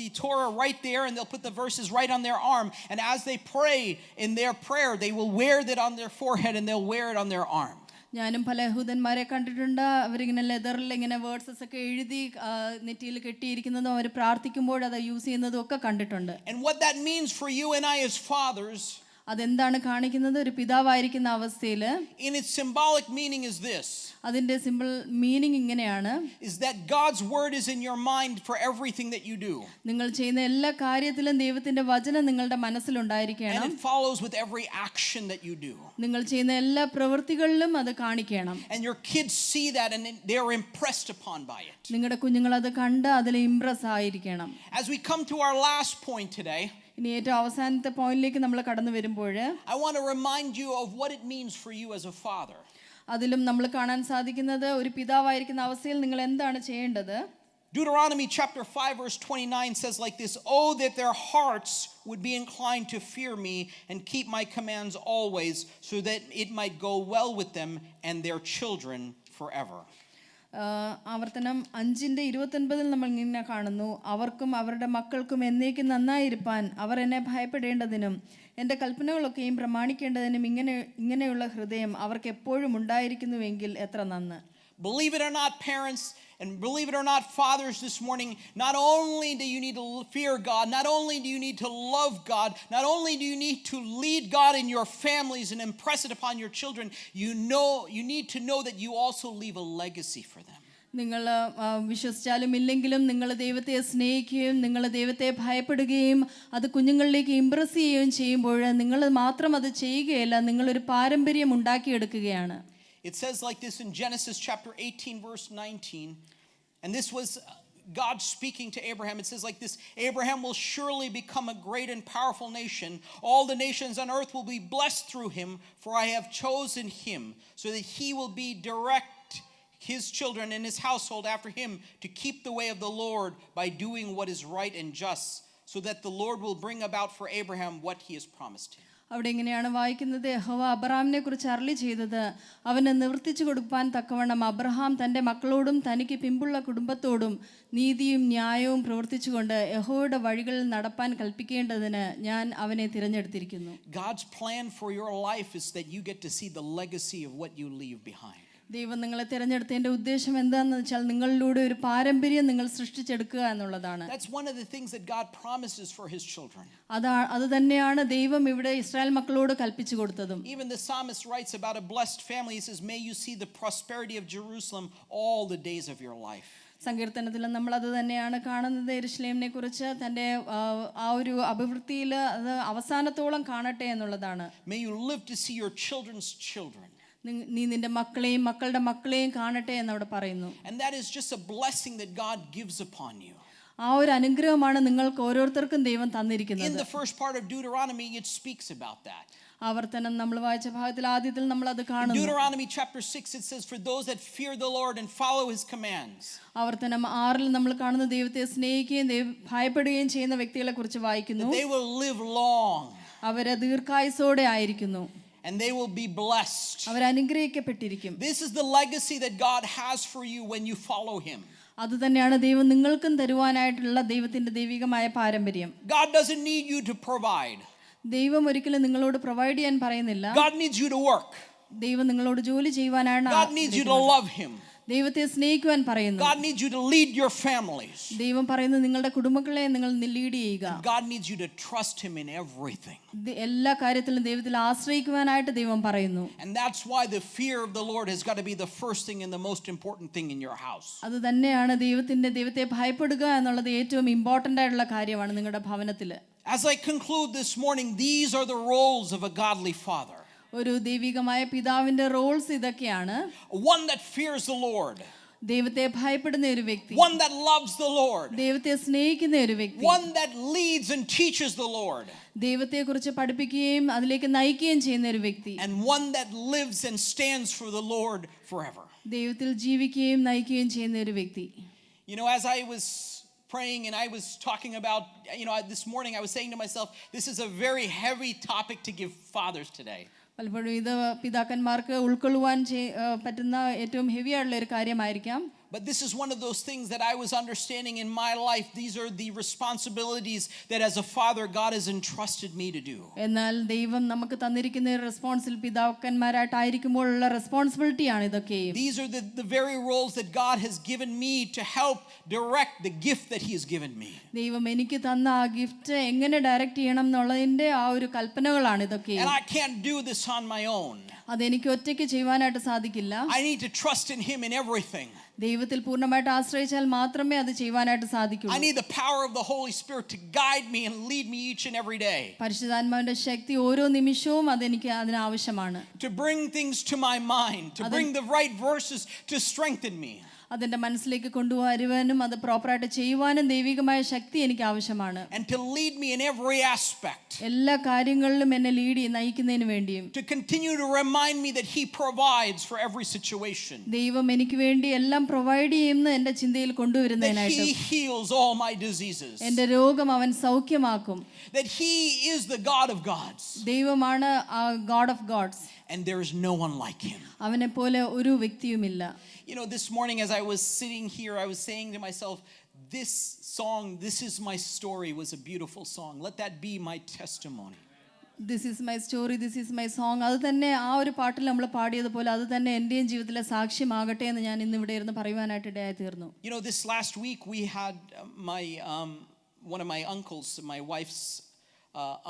the Torah right there, and they'll put the verses right on their arm, and as they pray in their prayer they will wear that on their forehead and they'll wear it on their arm. ഞാനും പല യഹൂദന്മാരെ കണ്ടിട്ടുണ്ട്, അവരിങ്ങനെ ലെതറിൽ ഇങ്ങനെ വേർഡ്സസ് ഒക്കെ എഴുതി നെറ്റിയിൽ കെട്ടിയിരിക്കുന്നതും അവർ പ്രാർത്ഥിക്കുമ്പോൾ അത് യൂസ് ചെയ്യുന്നതും ഒക്കെ കണ്ടിട്ടുണ്ട്. And what that means for you and I as fathers, അതെന്താണ് കാണിക്കുന്നത്? ഒരു പിതാവായിരിക്കുന്ന അവസ്ഥയിൽ in its symbolic meaning is this, അതിന്റെ സിമ്പിൾ മീനിങ് ഇങ്ങനെയാണ്, is that God's word is in your mind for everything that you do. നിങ്ങൾ ചെയ്യുന്ന എല്ലാ കാര്യത്തിലും ദൈവത്തിന്റെ വചനം നിങ്ങളുടെ മനസ്സിലുണ്ടായിരിക്കണം. And it follows with every action that you do. നിങ്ങൾ ചെയ്യുന്ന എല്ലാ പ്രവൃത്തികളിലും അത് കാണിക്കണം. And your kids see that and they're impressed upon by it. നിങ്ങളുടെ കുഞ്ഞുങ്ങൾ അത് കണ്ട് അതിൽ ഇംപ്രസ് ആയിരിക്കണം. As we come to our last point today, ഇനി ഏറ്റവും അവസാനത്തെ പോയിന്റിലേക്ക് നമ്മൾ കടന്നു വരുമ്പോൾ I want to remind you of what it means for you as a father. അതിലും നമ്മൾ കാണാൻ സാധിക്കുന്നത് ഒരു പിതാവായിരിക്കുന്ന അവസ്ഥയിൽ നിങ്ങൾ എന്താണ് ചെയ്യേണ്ടത്. Deuteronomy chapter 5 verse 29 says like this, "Oh that their hearts would be inclined to fear me and keep my commands always, so that it might go well with them and their children forever." ആവർത്തനം 5:29 നമ്മൾ ഇങ്ങനെ കാണുന്നു, അവർക്കും അവരുടെ മക്കൾക്കും എന്നേക്കും നന്നായിരിക്കാൻ അവർ എന്നെ ഭയപ്പെടേണ്ടതിനും എൻ്റെ കൽപ്പനകളൊക്കെയും പ്രമാണിക്കേണ്ടതിനും ഇങ്ങനെയുള്ള ഹൃദയം അവർക്ക് എപ്പോഴും ഉണ്ടായിരിക്കുന്നുവെങ്കിൽ എത്ര നന്ന്. Believe it or not, parents, and believe it or not, fathers, this morning, not only do you need to fear God, not only do you need to love God, not only do you need to lead God in your families and impress it upon your children, you need to know that you also leave a legacy for them. നിങ്ങൾ വിശ്വസിച്ചാലും ഇല്ലെങ്കിലും നിങ്ങൾ ദൈവത്തെ സ്നേഹിക്കുകയും നിങ്ങൾ ദൈവത്തെ ഭയപ്പെടുകയും അത് കുഞ്ഞുങ്ങളിലേക്ക് Impress ചെയ്യുകയും ചെയ്യുമ്പോൾ നിങ്ങൾ മാത്രം അത് ചെയ്യുകയല്ല, നിങ്ങളൊരു പാരമ്പര്യം ഉണ്ടാക്കിയെടുക്കുകയാണ്. It says like this in Genesis chapter 18 verse 19, and this was God speaking to Abraham. It says like this, "Abraham will surely become a great and powerful nation. All the nations on earth will be blessed through him, for I have chosen him, so that he will be direct his children and his household after him to keep the way of the Lord by doing what is right and just, so that the Lord will bring about for Abraham what he has promised him." അവിടെ ഇങ്ങനെയാണ് വായിക്കുന്നത്, യഹോവ അബ്രഹാമിനെ കുറിച്ച് അരുളി ചെയ്തത്, അവന് നിവർത്തിച്ചു കൊടുപ്പാൻ തക്കവണ്ണം അബ്രഹാം തൻ്റെ മക്കളോടും തനിക്ക് പിമ്പുള്ള കുടുംബത്തോടും നീതിയും ന്യായവും പ്രവർത്തിച്ചുകൊണ്ട് യഹോവയുടെ വഴികളിൽ നടപ്പാൻ കൽപ്പിക്കേണ്ടതിന് ഞാൻ അവനെ തിരഞ്ഞെടുത്തിരിക്കുന്നു. God's plan for your life is that you get to see the legacy of what you leave behind. ദൈവം നിങ്ങളെ തിരഞ്ഞെടുത്തതിന്റെ ഉദ്ദേശം എന്താണെന്ന് വെച്ചാൽ നിങ്ങളിലൂടെ ഒരു പാരമ്പര്യം നിങ്ങൾ സൃഷ്ടിച്ചെടുക്കുക എന്നുള്ളതാണ്. That's one of the things that God promises for his children. അത് തന്നെയാണ് ദൈവം ഇവിടെ ഇസ്രായേൽ മക്കളോട് കൽപ്പിച്ചു കൊടുത്തതും. Even the psalmist writes about a blessed family. He says, "May you see the prosperity of Jerusalem all the days of your life." സങ്കീർത്തനത്തിൽ നമ്മൾ അത് തന്നെയാണ് കാണുന്നത്, യെരൂശലേമിനെ കുറിച്ച് തൻ്റെ ആ ഒരു അഭിവൃദ്ധിയിൽ അത് അവസാനത്തോളം കാണട്ടെ എന്നുള്ളതാണ്. May you live to see your children's children. നീ നിന്റെ മക്കളെയും മക്കളുടെ മക്കളെയും കാണട്ടെ എന്നവിടെ പറയുന്നു. And that is just a blessing that God gives upon you. ആ ഒരു അനുഗ്രഹമാണ് നിങ്ങൾക്ക് ഓരോരുത്തർക്കും ദൈവം In തന്നിരിക്കുന്നത്. the first part of Deuteronomy, it speaks about that. ആവർത്തനം നമ്മൾ വായിച്ച ഭാഗത്തിൽ ആദ്യത്തിൽ നമ്മൾ അത് In കാണുന്നു. Deuteronomy chapter 6, it says, "For those that fear the Lord and follow his commands." ആവർത്തനം 6 നമ്മൾ കാണുന്ന ദൈവത്തെ സ്നേഹിക്കുകയും ഭയപ്പെടുകയും ചെയ്യുന്ന വ്യക്തികളെ കുറിച്ച് വായിക്കുന്നു. They will live long. അവര് ദീർഘായുസോടെ ആയിരിക്കുന്നു. And they will be blessed. Our അനുഗ്രഹിക്കപ്പെട്ടിരിക്കും. This is the legacy that God has for you when you follow him. അത് തന്നെയാണ് ദൈവം നിങ്ങൾക്കും തരുവാനായിട്ടുള്ള ദൈവത്തിന്റെ ദൈവികമായ പാരമ്പര്യം. God doesn't need you to provide. ദൈവം ഒരിക്കലും നിങ്ങളോട് പ്രൊവൈഡ് ചെയ്യാൻ പറയുന്നില്ല. God needs you to work. ദൈവം നിങ്ങളോട് ജോലി ചെയ്യുവാനാണ്. God needs you to love him. ദൈവത്തെ സ്നേഹിക്കുവാൻ പറയുന്നു. God needs you to lead your families. ദൈവം പറയുന്നു നിങ്ങളുടെ കുടുംബങ്ങളെ നിങ്ങൾ ലീഡ് ചെയ്യുക. God needs you to trust him in everything. എല്ലാ കാര്യത്തിലും ദൈവത്തിൽ ആശ്രയിക്കുവാനായിട്ട് ദൈവം പറയുന്നു. And that's why the fear of the Lord has got to be the first thing and the most important thing in your house. അത് തന്നെയാണ് ദൈവത്തെ ഭയപ്പെടുക എന്നുള്ളത് ഏറ്റവും ഇമ്പോർട്ടന്റ് ആയിട്ടുള്ള കാര്യമാണ് നിങ്ങളുടെ ഭവനത്തിൽ. As I conclude this morning, these are the roles of a godly father. ഒരു ദൈവികമായ പിതാവിന്റെ റോൾസ് ഇതൊക്കെയാണ്. One that fears the Lord. ദൈവത്തെ ഭയപ്പെടുന്ന ഒരു വ്യക്തി. One that loves the Lord. ദൈവത്തെ സ്നേഹിക്കുന്ന ഒരു വ്യക്തി. One that leads and teaches the Lord. ദൈവത്തെക്കുറിച്ച് പഠിപ്പിക്കുകയും അതിലേക്ക് നയിക്കുകയും ചെയ്യുന്ന ഒരു വ്യക്തി. And one that lives and stands for the Lord forever. ദൈവത്തിൽ ജീവിക്കുകയും നയിക്കുകയും ചെയ്യുന്ന ഒരു വ്യക്തി. You know, as I was praying and I was talking about, this morning I was saying to myself, this is a very heavy topic to give fathers today. പലപ്പോഴും ഇത് പിതാക്കന്മാർക്ക് ഉൾക്കൊള്ളുവാൻ പറ്റുന്ന ഏറ്റവും ഹെവി ആയിട്ടുള്ള ഒരു കാര്യമായിരിക്കാം. But this is one of those things that I was understanding in my life. These are the responsibilities that as a father God has entrusted me to do. എന്നാൽ ദൈവം നമുക്ക് തന്നിരിക്കുന്ന ഒരു റെസ്പോൺസിൽ പിതാക്കന്മാരായിട്ടായിരിക്കുമ്പോഴുള്ള റെസ്പോൺസിബിലിറ്റി ആണ് ഇതൊക്കെയും. These are the very roles that God has given me to help direct the gift that he has given me. ദൈവം എനിക്ക് തന്ന ആ ഗിഫ്റ്റ് എങ്ങനെ ഡയറക്റ്റ് ചെയ്യണം എന്നുള്ളതിന്റെ ആ ഒരു കൽപ്പനകളാണ് ഇതൊക്കെ. And I can't do this on my own. അതെനിക്ക് ഒറ്റയ്ക്ക് ചെയ്യുവാനായിട്ട് സാധിക്കില്ല. I need to trust in him in everything. ദൈവത്തിൽ പൂർണ്ണമായിട്ട് ആശ്രയിച്ചാൽ മാത്രമേ അത് ചെയ്യുവാനായിട്ട് സാധിക്കൂ. I need the power of the Holy Spirit to guide me and lead me each and every day. പരിശുദ്ധാത്മാവിന്റെ ശക്തി ഓരോ നിമിഷവും അതെനിക്ക് അതിനാവശ്യമാണ്. To bring things to my mind, to bring the right verses to strengthen me. അതെന്റെ മനസ്സിലേക്ക് കൊണ്ടുവരുവാനും അത് പ്രോപ്പറായിട്ട് ചെയ്യുവാനും ദൈവികമായ ശക്തി എനിക്ക് ആവശ്യമാണ്. And to lead me in every aspect. എല്ലാ കാര്യങ്ങളിലും എന്നെ നയിക്കുന്നതിന് വേണ്ടിയും. To continue to remind me that he provides for every situation. ദൈവം എനിക്ക് വേണ്ടി എല്ലാം പ്രൊവൈഡ് ചെയ്യുന്ന എന്റെ ചിന്തയിൽ കൊണ്ടുവരുന്നതിനായിട്ട്. That he heals all my diseases. എന്റെ രോഗം അവൻ സൗഖ്യമാക്കും. That he is the God of gods. ദൈവമാണ് God of gods. And there is no one like him. അവനെ പോലെ ഒരു വ്യക്തിയുമില്ല. You know, this morning as I was sitting here, I was saying to myself, this song, "This Is My Story," was a beautiful song. Let that be my testimony. This is my story, this is my song. അത് തന്നെ ആ ഒരു പാട്ടിൽ നമ്മൾ പാടിയതുപോലെ അത് തന്നെ എൻ്റെയും ജീവിതത്തിലെ സാക്ഷ്യമാകട്ടെ എന്ന് ഞാൻ ഇന്ന് ഇവിടെ ഇരുന്ന് പറയുവാനായിട്ട് ഇടയായി തീർന്നു. You know, this last week we had one of my uncles, my wife's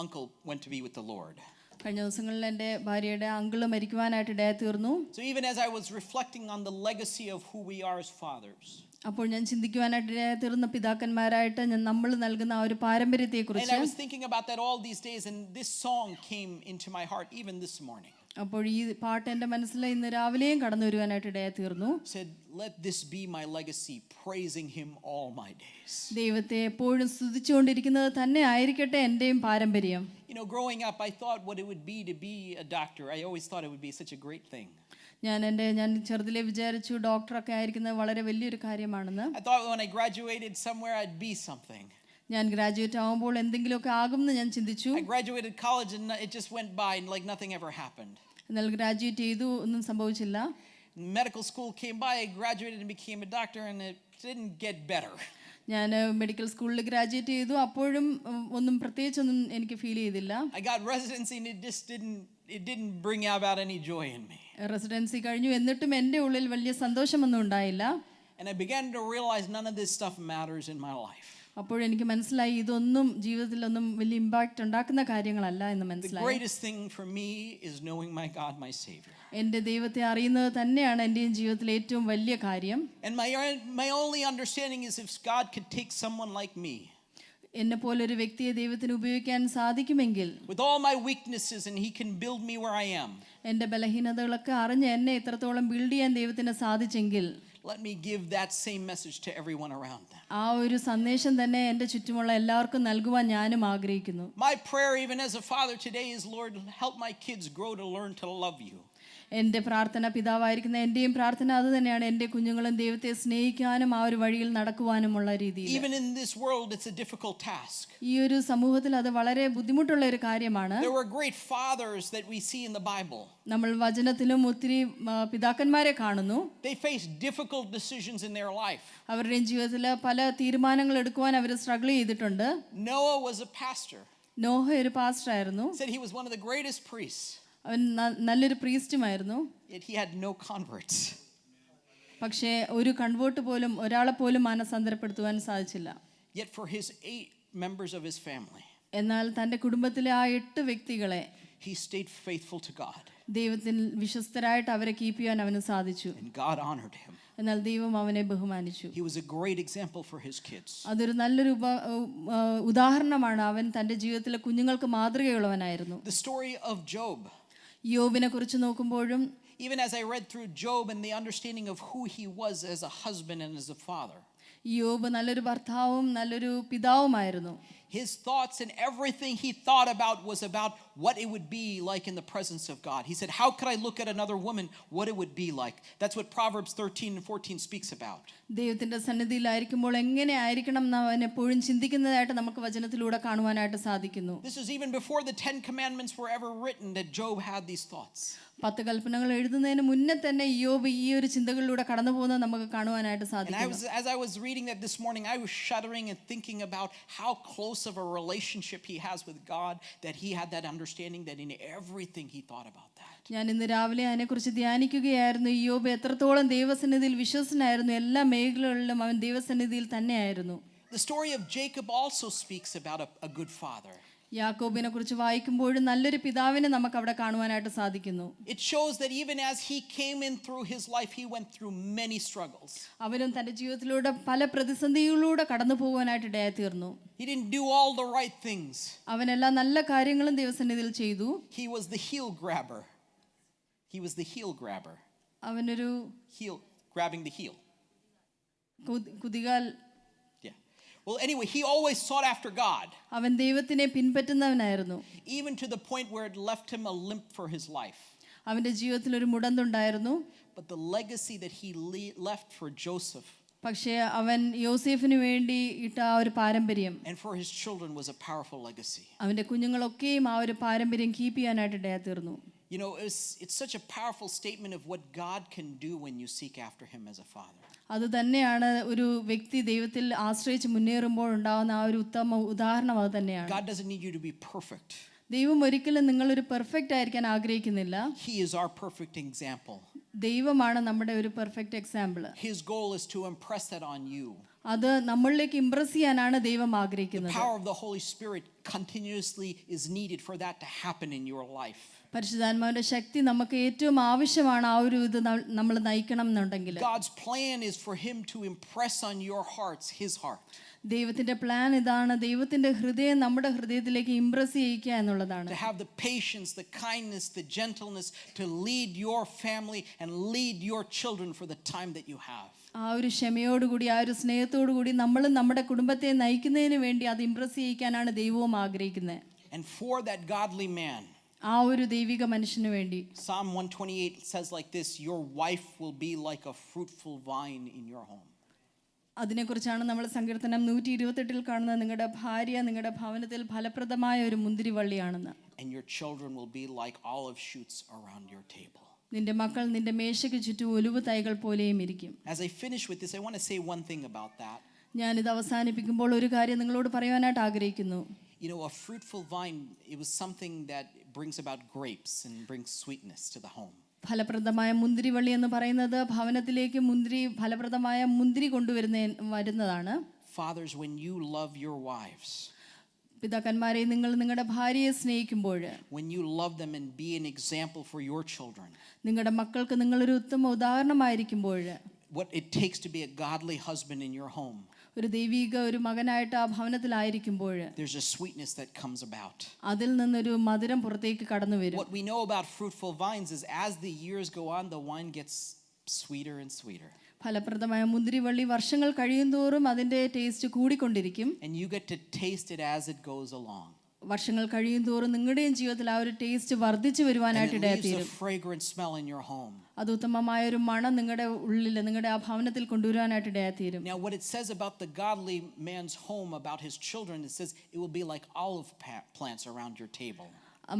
uncle, went to be with the Lord. കഴിഞ്ഞ ദിവസങ്ങളിൽ എൻ്റെ ഭാര്യയുടെ അങ്കിള് മരിക്കുവാനായിട്ട് ഇടയായി തീർന്നു. So even as I was reflecting on the legacy of who we are as fathers, അപ്പോൾ ഞാൻ ചിന്തിക്കുവാനായിട്ട് ഇടയായി തീർന്ന പിതാക്കന്മാരായിട്ട് നമ്മൾ നൽകുന്ന ആ ഒരു പാരമ്പര്യത്തെക്കുറിച്ച്. and I was thinking about that all these days, and this song came into my heart even this morning. അപ്പോൾ ഈ പാട്ട് എൻ്റെ മനസ്സിൽ ഇന്ന് രാവിലെയും കടന്നു വരുവാനായിട്ട് ഇടയായി തീർന്നു. Said, "Let this be my legacy, praising him all my days." ദൈവത്തെ എപ്പോഴും സ്തുതിച്ചുകൊണ്ടിരിക്കുന്നത് തന്നെ ആയിരിക്കട്ടെ എൻ്റെയും പാരമ്പര്യം. You know, growing up, I thought what it would be to be a doctor. I always thought it would be such a great thing. ഞാൻ ചെറുതിലെ വിചാരിച്ചു ഡോക്ടറൊക്കെ ആയിരിക്കുന്നത് വളരെ വലിയൊരു കാര്യമാണെന്ന്. I thought when I graduated somewhere I'd be something. ഞാൻ graduate ആവുമ്പോൾ എന്തെങ്കിലുമൊക്കെ ആകുമെന്ന് ഞാൻ ചിന്തിച്ചു. I graduated college and it just went by like nothing ever happened. എന്നാൽ ഗ്രാജുവേറ്റ് ചെയ്തു, ഒന്നും സംഭവിച്ചില്ല. Medical school came by, I graduated and became a doctor, and it didn't get better. ഞാൻ മെഡിക്കൽ സ്കൂളിൽ ഗ്രാജുവേറ്റ് ചെയ്തു, അപ്പോഴും ഒന്നും പ്രത്യേകിച്ചൊന്നും എനിക്ക് ഫീൽ ചെയ്തില്ല. I got residency and it didn't bring about any joy in me. Residency കഴിഞ്ഞു, എന്നിട്ടും എൻ്റെ ഉള്ളിൽ വലിയ സന്തോഷമൊന്നും ഉണ്ടായില്ല. And I began to realize none of this stuff matters in my life. അപ്പോഴെനിക്ക് മനസ്സിലായി ഇതൊന്നും ജീവിതത്തിലൊന്നും വലിയ ഇമ്പാക്റ്റ് ഉണ്ടാക്കുന്ന കാര്യങ്ങളല്ല എന്ന് The മനസ്സിലായി. greatest thing for me is knowing my God, my Savior. എൻ്റെ ദൈവത്തെ അറിയുന്നത് തന്നെയാണ് എൻ്റെയും ജീവിതത്തിലെ ഏറ്റവും വലിയ കാര്യം. And my only understanding is if God could take someone like me, എന്നെ പോലൊരു വ്യക്തിയെ ദൈവത്തിന് ഉപയോഗിക്കാൻ സാധിക്കുമെങ്കിൽ, with all my weaknesses, and he can build me where I am. എൻ്റെ ബലഹീനതകളൊക്കെ അറിഞ്ഞ് എന്നെ ഇത്രത്തോളം ബിൽഡ് ചെയ്യാൻ ദൈവത്തിന് സാധിച്ചെങ്കിൽ, let me give that same message to everyone around them. ആ ഒരു സന്ദേശം തന്നെ എൻ്റെ ചുറ്റുമുള്ള എല്ലാവർക്കും നൽകുവാൻ ഞാനും ആഗ്രഹിക്കുന്നു. My prayer even as a father today is, Lord, help my kids grow to learn to love you. എൻ്റെ പ്രാർത്ഥന, പിതാവായിരിക്കുന്ന എൻ്റെയും പ്രാർത്ഥന അത് തന്നെയാണ്, എൻ്റെ കുഞ്ഞുങ്ങളും ദൈവത്തെ സ്നേഹിക്കാനും ആ ഒരു വഴിയിൽ നടക്കുവാനുമുള്ള രീതിയിൽ. Even in this world, it's a difficult task. ഈ ഒരു സമൂഹത്തിൽ അത് വളരെ ബുദ്ധിമുട്ടുള്ള ഒരു കാര്യമാണ്. There were great fathers that we see in the Bible. നമ്മൾ വചനത്തിലും ഒത്തിരി പിതാക്കന്മാരെ കാണുന്നു. They faced difficult decisions in their life. അവരുടെ ജീവിതത്തിൽ പല തീരുമാനങ്ങൾ എടുക്കുവാൻ അവർ സ്ട്രഗിൾ ചെയ്തിട്ടുണ്ട്. Noah was a pastor. Noah ഒരു പാസ്റ്റർ ആയിരുന്നു. Said he was one of the greatest priests. അവൻ നല്ലൊരു പ്രീസ്റ്റുമായിരുന്നു. Yet he had no converts. പക്ഷേ ഒരു കൺവേർട്ട് പോലും ഒരാളെ പോലും മാനസാന്തരപ്പെടുത്തുവാൻ സാധിച്ചില്ല. Yet for his 8 members of his family, എന്നാൽ തൻ്റെ കുടുംബത്തിലെ ആ 8 വ്യക്തികളെ he stayed faithful to God. ദൈവത്തിൽ വിശ്വസ്തരായിട്ട് അവരെ കീപ്പ് ചെയ്യാൻ അവന് സാധിച്ചു. And God honored him. എന്നാൽ ദൈവം അവനെ ബഹുമാനിച്ചു. He was a great example for his kids. അതൊരു നല്ലൊരു ഉദാഹരണമാണ്. അവൻ തൻ്റെ ജീവിതത്തിലെ കുഞ്ഞുങ്ങൾക്ക് മാതൃകയുള്ളവനായിരുന്നു. The story of Job. യോബിനെ കുറിച്ച് നോക്കുമ്പോഴും, Even as I read through Job and the understanding of who he was as a husband and as a father, യോബ് നല്ലൊരു ഭർത്താവും നല്ലൊരു പിതാവുമായിരുന്നു. his thoughts and everything he thought about was about what it would be like in the presence of God. He said, how could I look at another woman, what it would be like? That's what Proverbs 13 and 14 speaks about. ദൈവത്തിൻ്റെ സന്നിധിയിലായിരിക്കുമ്പോൾ എങ്ങനെ ആയിരിക്കണം എന്ന് അവൻ എപ്പോഴും ചിന്തിക്കുന്നതായിട്ട് നമുക്ക് വചനത്തിലൂടെ കാണുവാനായിട്ട് സാധിക്കുന്നു. This is even before the 10 commandments were ever written that Job had these thoughts. 10 കൽപ്പനകൾ എഴുതുന്നതിന് മുന്നേ തന്നെ യോബ് ഈ ഒരു ചിന്തകളിലൂടെ കടന്നു പോകുന്നത് നമുക്ക് കാണുവാനായിട്ട് And സാധിക്കുന്നു. as I was reading that this morning, I was shuddering and thinking about how close of a relationship he has with God, that he had that understanding that in everything he thought about that. ഞാൻ ഇന്ന് രാവിലെ അതിനെക്കുറിച്ച് ധ്യാനിക്കുകയായിരുന്നു. യോബ് എത്രത്തോളം ദൈവസന്നിധിയിൽ വിശ്വസനായിരുന്നു. എല്ലാ മേഖലകളിലും അവൻ ദൈവസന്നിധിയിൽ തന്നെയായിരുന്നു. The story of Jacob also speaks about a good father. യാക്കോബിനെ കുറിച്ച് വായിക്കുമ്പോഴും നല്ലൊരു പിതാവിനെ നമുക്ക് അവിടെ കാണുവാനായിട്ട് സാധിക്കുന്നു. It shows that even as he came in through his life, he went through many struggles. അവനും തൻ്റെ ജീവിതത്തിലൂടെ പല പ്രതിസന്ധികളിലൂടെ കടന്നു പോകാനായിട്ട് ഇടയായി തീർന്നു. He didn't do all the right things. അവൻ എല്ലാ നല്ല കാര്യങ്ങളും ദൈവസന്നിധിയിൽ ചെയ്തു. He was the heel grabber. He was the heel grabber. അവനൊരു Grabbing the heel. കുതികാൽ. Well, anyway, he always sought after God. അവൻ ദൈവത്തിനെ പിൻപറ്റുന്നവനായിരുന്നു. Even to the point where it left him a limp for his life. അവൻ്റെ ജീവിതത്തിൽ ഒരു മുടന്തുണ്ടായിരുന്നു. But the legacy that he left for Joseph, പക്ഷേ അവൻ യോസേഫിന് വേണ്ടി ഇട്ട ആ ഒരു പാരമ്പര്യം and for his children, was a powerful legacy. അവൻ്റെ കുഞ്ഞുങ്ങളൊക്കെയും ആ ഒരു പാരമ്പര്യം കീപ്പ് ചെയ്യാനായിട്ട് ഇടയായി തീർന്നു. You know, it's such a powerful statement of what God can do when you seek after him as a father. അത് തന്നെയാണ് ഒരു വ്യക്തി ദൈവത്തിൽ ആശ്രയിച്ച് മുന്നേറുമ്പോൾ ഉണ്ടാകുന്ന ആ ഒരു ഉത്തമ ഉദാഹരണം. അത് തന്നെയാണ്. God doesn't need you to be perfect. ദൈവം ഒരിക്കലും നിങ്ങളൊരു പെർഫെക്റ്റ് ആയിരിക്കാൻ ആഗ്രഹിക്കുന്നില്ല. He is our perfect example. ദൈവമാണ് നമ്മുടെ ഒരു perfect example. His goal is to impress that on you. അത് നമ്മളിലേക്ക് ഇംപ്രസ് ചെയ്യാനാണ് ദൈവം The ആഗ്രഹിക്കുന്നത്. power of the Holy Spirit continuously is needed for that to happen in your life. പരിശുദ്ധാത്മാവിന്റെ ശക്തി നമുക്ക് ഏറ്റവും ആവശ്യമാണ്. ആ ഒരു ഇത് നമ്മൾ നയിക്കണം എന്നുണ്ടെങ്കിൽ God's plan is for him to impress on your hearts his heart. ദൈവത്തിന്റെ പ്ലാൻ ഇതാണ്. ദൈവത്തിന്റെ ഹൃദയം നമ്മുടെ ഹൃദയത്തിലേക്ക് ഇംപ്രസ് ചെയ്യിക്കുക എന്നുള്ളതാണ്. To have the patience, the kindness, the gentleness to lead your family and lead your children for the time that you have. ആ ഒരു ക്ഷമയോടുകൂടി ആ ഒരു സ്നേഹത്തോടുകൂടി നമ്മൾ നമ്മുടെ കുടുംബത്തെ നയിക്കുന്നതിന് വേണ്ടി അത് ഇംപ്രസ് ചെയ്യിക്കാനാണ് ദൈവവും ആഗ്രഹിക്കുന്നത്. And for that godly man, ആ ഒരു ദൈവിക മനുഷ്യന് വേണ്ടി Psalm 128 says like this, your wife will be like a fruitful vine in your home. അതിനെക്കുറിച്ചാണ് നമ്മൾ സങ്കീർത്തനം 128 കാണുന്നത്. നിങ്ങളുടെ ഭാര്യ നിങ്ങളുടെ ഭവനത്തിൽ ഫലപ്രദമായ ഒരു മുന്തിരിവള്ളിയാണെന്ന്. And your children will be like olive shoots around your table. നിന്റെ മക്കൾ നിന്റെ മേശയ്ക്ക് ചുറ്റും ഒലിവ് തൈകൾ പോലെയും ഇരിക്കും. As I finish with this, I want to say one thing about that. ഞാനിത് അവസാനിപ്പിക്കുമ്പോൾ ഒരു കാര്യം നിങ്ങളോട് പറയുവാനായിട്ട് ആഗ്രഹിക്കുന്നു. You know, a fruitful vine, it was something that brings about grapes and brings sweetness to the home. ഫലപ്രദമായ മുന്തിരിവള്ളി എന്ന് പറയുന്നത് ഭവനത്തിലേക്ക് ഫലപ്രദമായ മുന്തിരി വരുന്നതാണ്. Fathers, when you love your wives, പിതാക്കന്മാരെ, നിങ്ങൾ നിങ്ങളുടെ ഭാര്യയെ സ്നേഹിക്കുമ്പോൾ, when you love them and be an example for your children, നിങ്ങളുടെ മക്കൾക്ക് നിങ്ങളൊരു ഉത്തമ ഉദാഹരണമായിരിക്കുമ്പോൾ, what it takes to be a godly husband in your home, ഒരു ദൈവിക ഒരു മകനായിട്ട് ആ ഭവനത്തിലായിരിക്കുമ്പോൾ there's a sweetness that comes about. അതിൽ നിന്നൊരു മധുരം പുറത്തേക്ക് കടന്നു വരും. What we know about fruitful vines is as the years go on, the wine gets sweeter and sweeter. ഫലപ്രദമായ മുന്തിരിവള്ളി വർഷങ്ങൾ കഴിയുന്തോറും അതിൻ്റെ taste കൂടിക്കൊണ്ടിരിക്കും. And you get to taste it as it goes along. വർഷങ്ങൾ കഴിയുന്തോറും നിങ്ങളുടെയും ജീവിതത്തിൽ ആ ഒരു ടേസ്റ്റ് വർദ്ധിച്ചു വരുവാനായിട്ട് And it leaves ഇടയായിത്തീരും. a fragrant smell in your home. അത് ഉത്തമമായ ഒരു മണം നിങ്ങളുടെ ഉള്ളിൽ, നിങ്ങളുടെ ആ ഭവനത്തിൽ കൊണ്ടുവരാനായിട്ട് ഇടയായിത്തീരും. Now, what it says about the godly man's home, about his children, it says it will be like olive plants around your table.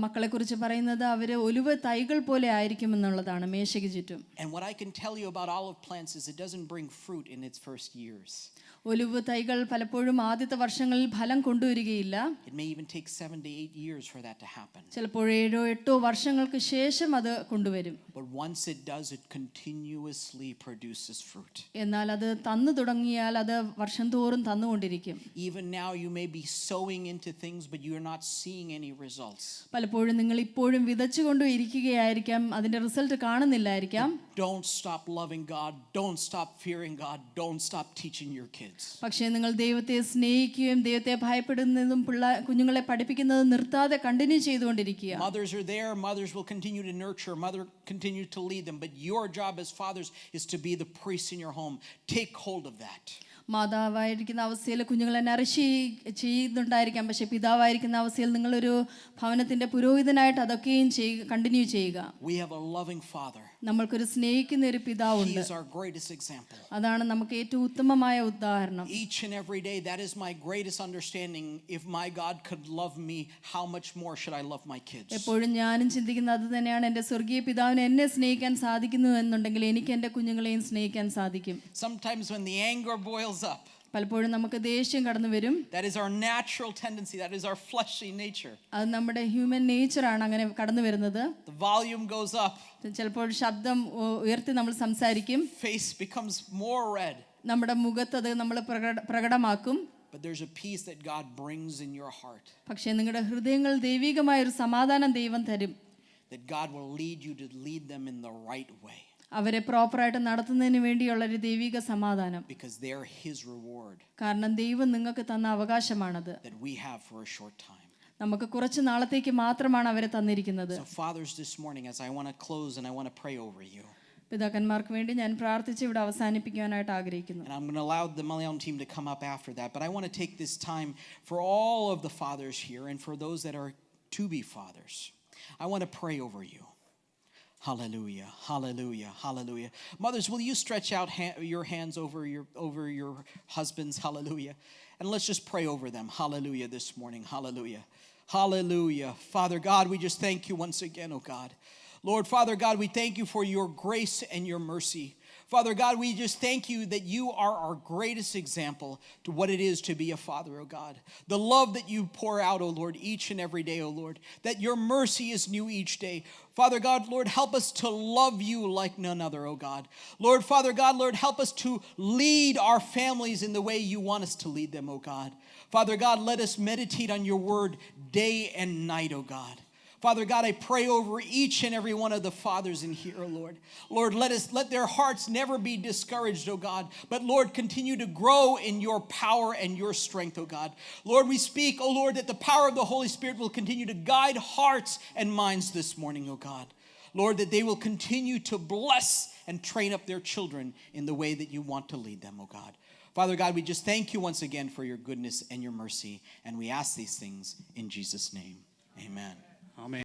മക്കളെക്കുറിച്ച് പറയുന്നത് അവർ ഒലിവ് തൈകൾ പോലെ ആയിരിക്കും എന്നുള്ളതാണ് മേശയ്ക്ക് ചുറ്റും. And what I can tell you about olive plants is it doesn't bring fruit in its first years. Olive തൈകൾ പലപ്പോഴും ആദ്യത്തെ വർഷങ്ങളിൽ ഫലം കൊണ്ടുവരികയില്ല. It may even take 7 to 8 years for that to happen. ചിലപ്പോൾ 7-8 വർഷങ്ങൾക്ക് ശേഷം അത് കൊണ്ടുവരും. But once it does, it continuously produces fruit. എന്നാൽ അത് തന്നു തുടങ്ങിയാൽ അത് വർഷം തോറും തന്നുകൊണ്ടിരിക്കും. Even now you may be sowing into things, but you're not seeing any results. പലപ്പോഴും നിങ്ങൾ ഇപ്പോഴും വിതച്ചുകൊണ്ടു ഇരിക്കുകയായിരിക്കാം, അതിന്റെ result കാണുന്നില്ലായിരിക്കാം. Don't stop loving God. Don't stop fearing God. Don't stop teaching your kids. പക്ഷേ നിങ്ങൾ ദൈവത്തെ സ്നേഹിക്കുകയും ദൈവത്തെ ഭയപ്പെടുന്നതും കുഞ്ഞുങ്ങളെ പഠിപ്പിക്കുന്നതും നിർത്താതെ കണ്ടിന്യൂ ചെയ്തുകൊണ്ടിരിക്കുക. Mothers are there. Mothers will continue to nurture. Mother continue to lead them. But your job as fathers is to be the priest in your home. Take hold of that. മാതാവായിരിക്കുന്ന അവസ്ഥയിൽ കുഞ്ഞുങ്ങളെ Nourish ചെയ്യുന്നുണ്ടായിരിക്കാം, പക്ഷെ പിതാവായിരിക്കുന്ന അവസ്ഥയിൽ നിങ്ങളൊരു ഭവനത്തിന്റെ പുരോഹിതനായിട്ട് അതൊക്കെയും continue ചെയ്യുക. We have a loving father. നമ്മൾക്കൊരു സ്നേഹിക്കുന്ന ഒരു He പിതാവുണ്ട്. is our greatest example. അതാണ് നമുക്ക് ഏറ്റവും ഉത്തമമായ ഉദാഹരണം. Each and every day, that is my greatest understanding. If my God could love me, how much more should I love my kids? എപ്പോഴും ഞാനും ചിന്തിക്കുന്നത് അത് തന്നെയാണ്. എൻ്റെ സ്വർഗീയ പിതാവിനെ എന്നെ സ്നേഹിക്കാൻ സാധിക്കുന്നു എന്നുണ്ടെങ്കിൽ എനിക്ക് എൻ്റെ കുഞ്ഞുങ്ങളെയും സ്നേഹിക്കാൻ സാധിക്കും. Sometimes when the anger boils up, പലപ്പോഴും നമുക്ക് ദേഷ്യം കടന്നു വരും. that is our natural tendency. That is our fleshly nature. അത് നമ്മുടെ ഹ്യൂമൻ നേച്ചറാണ് അങ്ങനെ കടന്നു വരുന്നത്. The volume goes up. ചിലപ്പോൾ ശബ്ദം ഉയർത്തി നമ്മൾ സംസാരിക്കും. Face becomes more red. നമ്മുടെ മുഖത്ത് അത് നമ്മൾ പ്രകടമാക്കും. But there's a peace that God brings in your heart. പക്ഷേ നിങ്ങളുടെ ഹൃദയങ്ങൾ ദൈവികമായ ഒരു സമാധാനം ദൈവം തരും. That God will lead you to lead them in the right way. അവരെ പ്രോപ്പറായിട്ട് നടത്തുന്നതിന് വേണ്ടിയുള്ള ഒരു ദൈവിക സമാധാനം. Because they are His reward. കാരണം ദൈവം നിങ്ങൾക്ക് തന്ന അവകാശമാണത്. That we have for a short time. നമുക്ക് കുറച്ച് നാളത്തേക്ക് മാത്രമാണ് അവരെ തന്നിരിക്കുന്നത്. So fathers, this morning, as I want to close and I want to pray over you. പിതാക്കന്മാർക്ക് വേണ്ടി ഞാൻ പ്രാർത്ഥിച്ച് ഇവിടെ അവസാനിപ്പിക്കാനായിട്ട് ആഗ്രഹിക്കുന്നു. And I'm going to allow the Malayalam team to come up after that. But I want to take this time for all of the fathers here and for those that are to be fathers. I want to pray over you. Hallelujah, hallelujah, hallelujah. Mothers, will you stretch out your hands over your husbands? Hallelujah. And let's just pray over them. Hallelujah this morning. Hallelujah. Hallelujah. Father God, we just thank you once again, oh God. Lord, Father God, we thank you for your grace and your mercy. Father God, we just thank you that you are our greatest example to what it is to be a father, oh God. The love that you pour out, oh Lord, each and every day, oh Lord. That your mercy is new each day. Father God, Lord, help us to love you like none other, oh God. Lord, Father God, Lord, help us to lead our families in the way you want us to lead them, oh God. Father God, let us meditate on your word day and night, oh God. Father God, I pray over each and every one of the fathers in here, oh Lord. Lord, let their hearts never be discouraged, oh God. But Lord, continue to grow in your power and your strength, oh God. Lord, we speak, oh Lord, that the power of the Holy Spirit will continue to guide hearts and minds this morning, oh God. Lord, that they will continue to bless and train up their children in the way that you want to lead them, oh God. Father God, we just thank you once again for your goodness and your mercy. And we ask these things in Jesus' name. Amen. Amen.